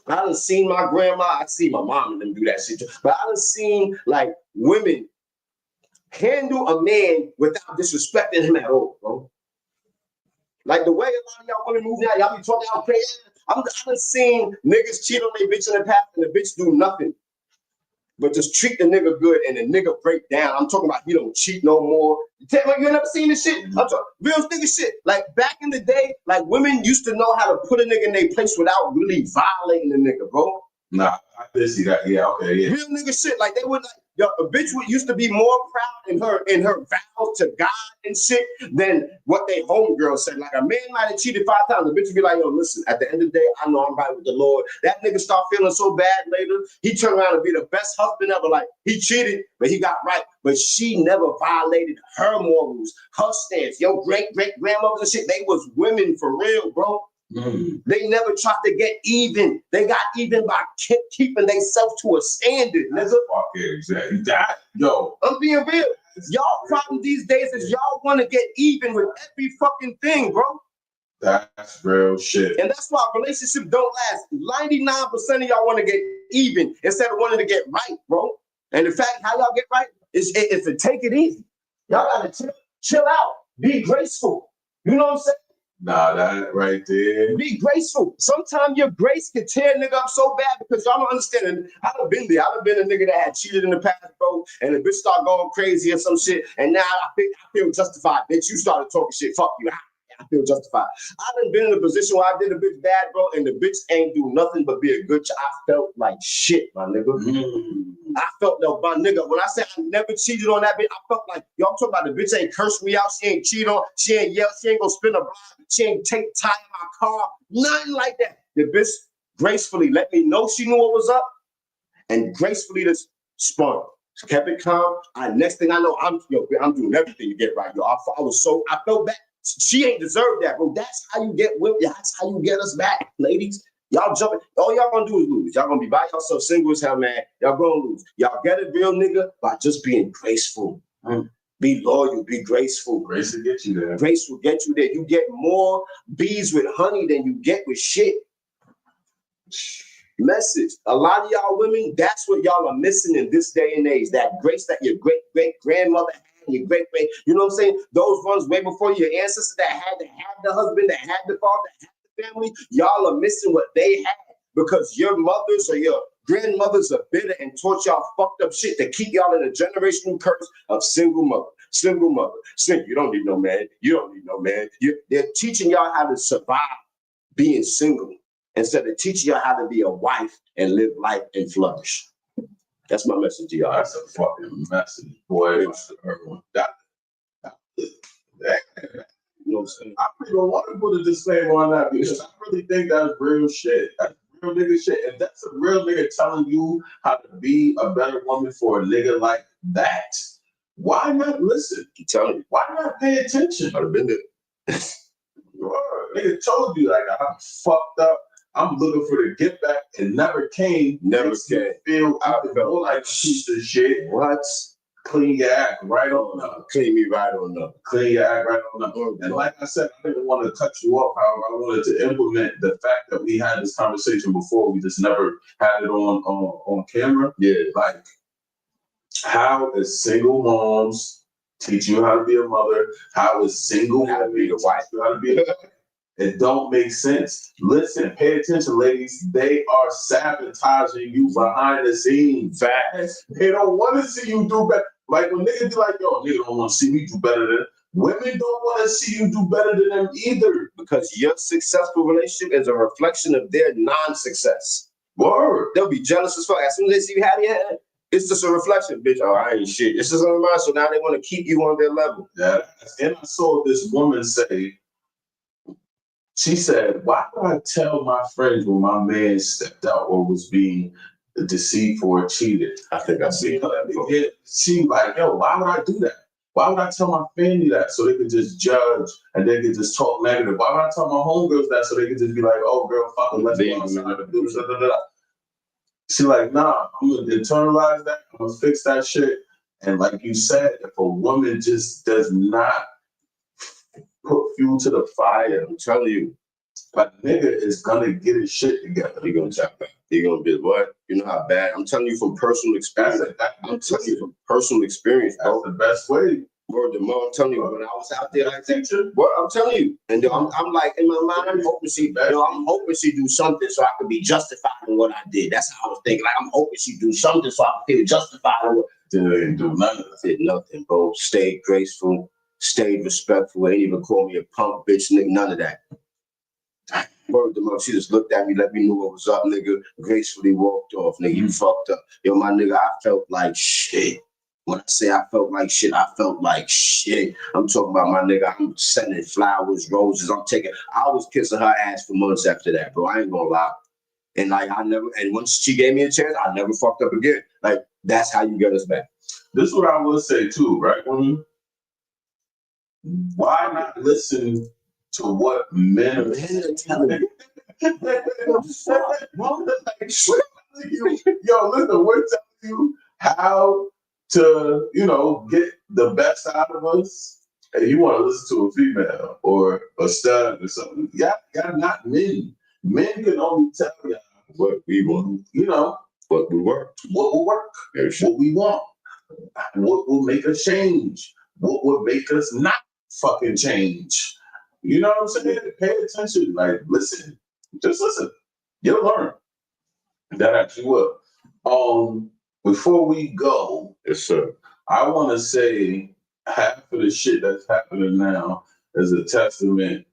I done seen my grandma, I see my mom and them do that shit too, but I done seen, like, women handle a man without disrespecting him at all, bro. Like, the way a lot of y'all women move now, y'all be talking out crazy. I done seen niggas cheat on their bitch in the past and the bitch do nothing but just treat the nigga good and the nigga break down. I'm talking about he don't cheat no more. You never seen this shit? I'm talking real nigga shit. Like back in the day, like women used to know how to put a nigga in their place without really violating the nigga, bro. Nah, I did see that. Yeah, okay, yeah. Real nigga shit. Like they would like, yo, a bitch used to be more proud in her vows to God and shit than what they homegirl said. Like a man might have cheated 5 times. The bitch would be like, yo, listen, at the end of the day, I know I'm right with the Lord. That nigga start feeling so bad later. He turned around to be the best husband ever. Like he cheated, but he got right. But she never violated her morals, her stance. Yo, great-great-grandmothers and shit, they was women for real, bro. They never tried to get even. They got even by keeping themselves to a standard, nigga. Okay, exactly. That, yo. I'm being real. Y'all problem these days is y'all want to get even with every fucking thing, bro. That's real shit. And that's why relationships don't last. 99% of y'all want to get even instead of wanting to get right, bro. And in fact, how y'all get right is to take it easy. Y'all gotta chill out. Be graceful. You know what I'm saying? Nah, that right there. Be graceful. Sometimes your grace can tear a nigga up so bad because y'all don't understand. And I done been there. I done been a nigga that had cheated in the past, bro, and the bitch started going crazy or some shit. And now I feel justified, bitch. You started talking shit. Fuck you. I feel justified. I done been in a position where I did a bitch bad, bro, and the bitch ain't do nothing but be a good child. I felt like shit, my nigga. I felt like my nigga. When I said I never cheated on that bitch, I felt like, yo, I'm talking about the bitch ain't cursed me out. She ain't cheat on. She ain't yell. She ain't gonna spin a block. She ain't take time in my car. Nothing like that. The bitch gracefully let me know she knew what was up and gracefully just spun. She kept it calm. Next thing I know, I'm doing everything to get right, yo. I felt bad. She ain't deserved that, bro. That's how you get women. That's how you get us back, ladies. Y'all jumping. All y'all gonna do is lose. Y'all gonna be by yourself single as hell, man. Y'all gonna lose. Y'all get a real nigga by just being graceful. Be loyal. Be graceful. Grace will get you there. Grace will get you there. You get more bees with honey than you get with shit. Message. A lot of y'all women, that's what y'all are missing in this day and age. That grace that your great-great-grandmother had. Your great, you know what I'm saying? Those ones way before your ancestors that had the husband, that had the father, that had the family, y'all are missing what they had because your mothers or your grandmothers are bitter and taught y'all fucked up shit to keep y'all in a generational curse of single mother. Single mother. Single. You don't need no man. You don't need no man. They're teaching y'all how to survive being single instead of teaching y'all how to be a wife and live life and flourish. That's my message to y'all. That's a fucking message, boy. You know what I'm saying? I don't even want to put a disclaimer on that because I really think that's real shit. That's real nigga shit. If that's a real nigga telling you how to be a better woman for a nigga like that, why not listen? I'm telling you. Why not pay attention? I'd have been there. Nigga told you like I'm fucked up. I'm looking for the get back and never came. Never Makes me came. Feel I I feel like a piece of shit. What? Clean your act right on up. Clean me right on up. Clean your act right on up. And like I said, I didn't want to cut you off. However, I wanted to implement the fact that we had this conversation before. We just never had it on camera. Yeah. Like, how is single moms teach you how to be a mother? How is single How to be the wife. how to be a wife? It don't make sense. Listen, pay attention, ladies. They are sabotaging you behind the scenes. Facts. They don't want to see you do better. Like when niggas be like, yo, nigga don't want to see me do better than women don't want to see you do better than them either. Because your successful relationship is a reflection of their non-success. Word. They'll be jealous as fuck. As soon as they see you have your head, it's just a reflection, bitch. Oh, I ain't shit. It's just on mine. So now they want to keep you on their level. Yeah. And I saw this woman say, she said, why do I tell my friends when my man stepped out or was being deceitful or cheated? I think I see that. Yeah, she like, yo, why would I do that? Why would I tell my family that so they could just judge and they could just talk negative? Why would I tell my homegirls that so they could just be like, oh, girl, fucking let's go outside. She like, nah, I'm gonna internalize that. I'm gonna fix that shit. And like you said, if a woman just does not put fuel to the fire, I'm telling you, a nigga is gonna get his shit together. you're gonna tap that. You're gonna be what? You know how bad? I'm telling you from personal experience. I'm telling you from personal experience, bro. That's the best way. Word to mom, I'm telling you, when I was out there like that, Teacher. what I'm telling you, and yo, I'm like in my mind, I'm hoping she do something so I could be justified in what I did. That's how I was thinking. Like I'm hoping she do something so I could feel justified in what Didn't do none of that. I did nothing, bro. Stayed graceful, stayed respectful. Ain't even call me a punk bitch, nigga. None of that. Word to mom, she just looked at me, let me know what was up, nigga. Gracefully walked off, nigga. You fucked up, yo, my nigga. I felt like shit. When I say I felt like shit, I felt like shit. I'm talking about my nigga. I'm sending flowers, roses. I was kissing her ass for months after that, bro. I ain't gonna lie. And like and once she gave me a chance, I never fucked up again. Like that's how you get us back. This is what I will say too, right, woman? Why not listen to what men are telling you? Yo, listen, we're telling you how to, get the best out of us. And you want to listen to a female or a stud or something. Y'all not men. Men can only tell you What we want, what we work, what will work, what we want, what will make us change, what will make us not fucking change. You know what I'm saying? Pay attention. Like, listen. Just listen. You'll learn. That actually will. Before we go, yes, sir. I want to say half of the shit that's happening now is a testament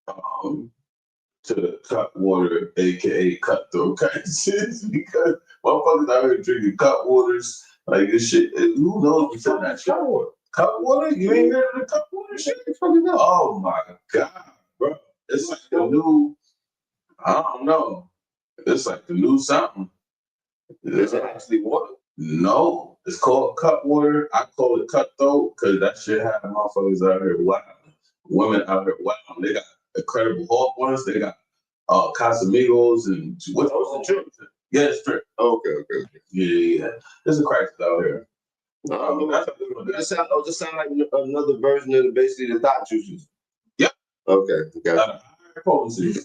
to the Cutwater, aka Cutthroat crisis, because motherfuckers out here drinking Cutwaters like this shit. Who knows what's in that shit? Cutwater? You ain't heard of the Cutwater shit? Oh my god, bro! It's like the new. I don't know. It's like the new something. Is it actually water? No, it's called Cutwater. I call it Cutthroat because that shit had motherfuckers out here wild. Women out here wild. They got Incredible Hulk ones. They got Casamigos and what's the drip? Yeah, it's drip. Okay. Yeah. There's a crisis out here. Just sound like another version of basically the thought juices. Yep. Okay. Got Potency.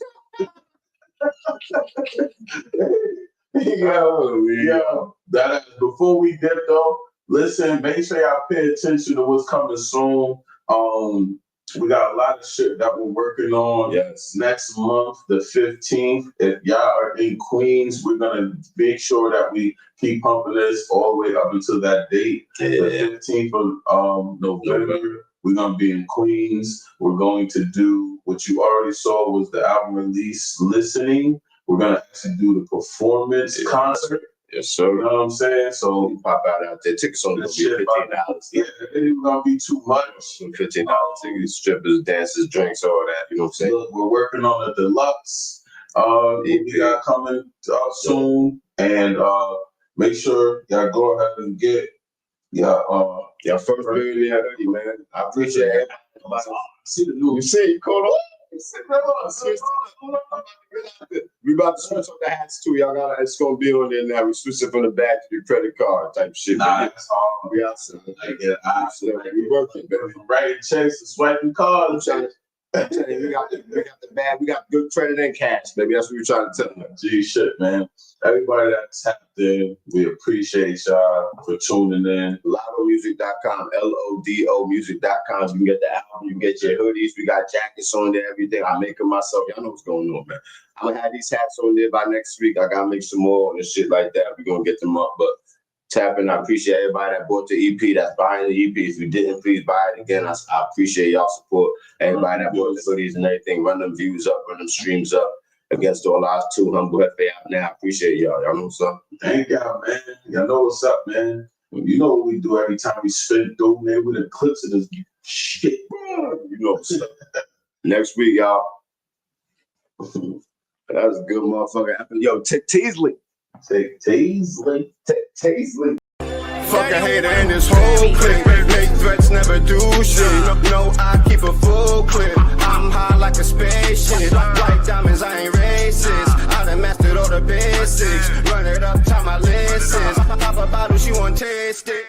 That before we dip though, listen, make sure y'all pay attention to what's coming soon. We got a lot of shit that we're working on. Yes. Next month, the 15th, if y'all are in Queens, we're gonna make sure that we keep pumping this all the way up until that date. Yeah. The 15th of November, we're gonna be in Queens. We're going to do what you already saw was the album release listening. We're gonna actually do the performance concert. Yes, You sir. know what I'm saying? So You pop out there. Tickets only gonna be $15. yeah, it ain't gonna be too much. $15 tickets, strippers, dances, drinks, all that. You know what I'm saying? Look, we're working on the deluxe. We got coming up soon, and make sure y'all go ahead and get Your first millionaire hoodie, man. I appreciate it. see the new. You see, you called on. We about to switch up the hats too. Y'all got it's gonna be on there now. We switch it from the back to the credit card type shit. Nah, We outside. We working, baby. writing checks and swiping I'm cards. trying to we got the bad, we got good credit and cash, baby. That's what we're trying to tell them. Gee, shit, man. Everybody that tapped in, we appreciate y'all for tuning in. LodoMusic.com, LODO music.com. You can get the album, you can get your hoodies. We got jackets on there, everything. I make them myself. Y'all know what's going on, man. I'm gonna have these hats on there by next week. I gotta make some more and shit like that. We're gonna get them up. But tapping, I appreciate everybody that bought the EP, that's buying the EP. If you didn't, please buy it again. I appreciate y'all support. Everybody that bought the hoodies and everything, run them views up, run them streams up. Against all odds, too. Humble Hefe out now. I appreciate y'all. Y'all know what's up. Thank y'all, man. Y'all know what's up, man. You know what we do every time we spin through, man, with the clips of this shit. You know what's up. Next week, y'all. That was a good motherfucker. Yo, Teasley. Say Teasley. Teasley. Fuck a hater in this whole clip. Make threats, never do shit. No, I keep a full clip. I'm high like a spaceship. White diamonds, I ain't racist. I done mastered all the basics. Run it up, time my lessons. Pop a bottle, she want taste it.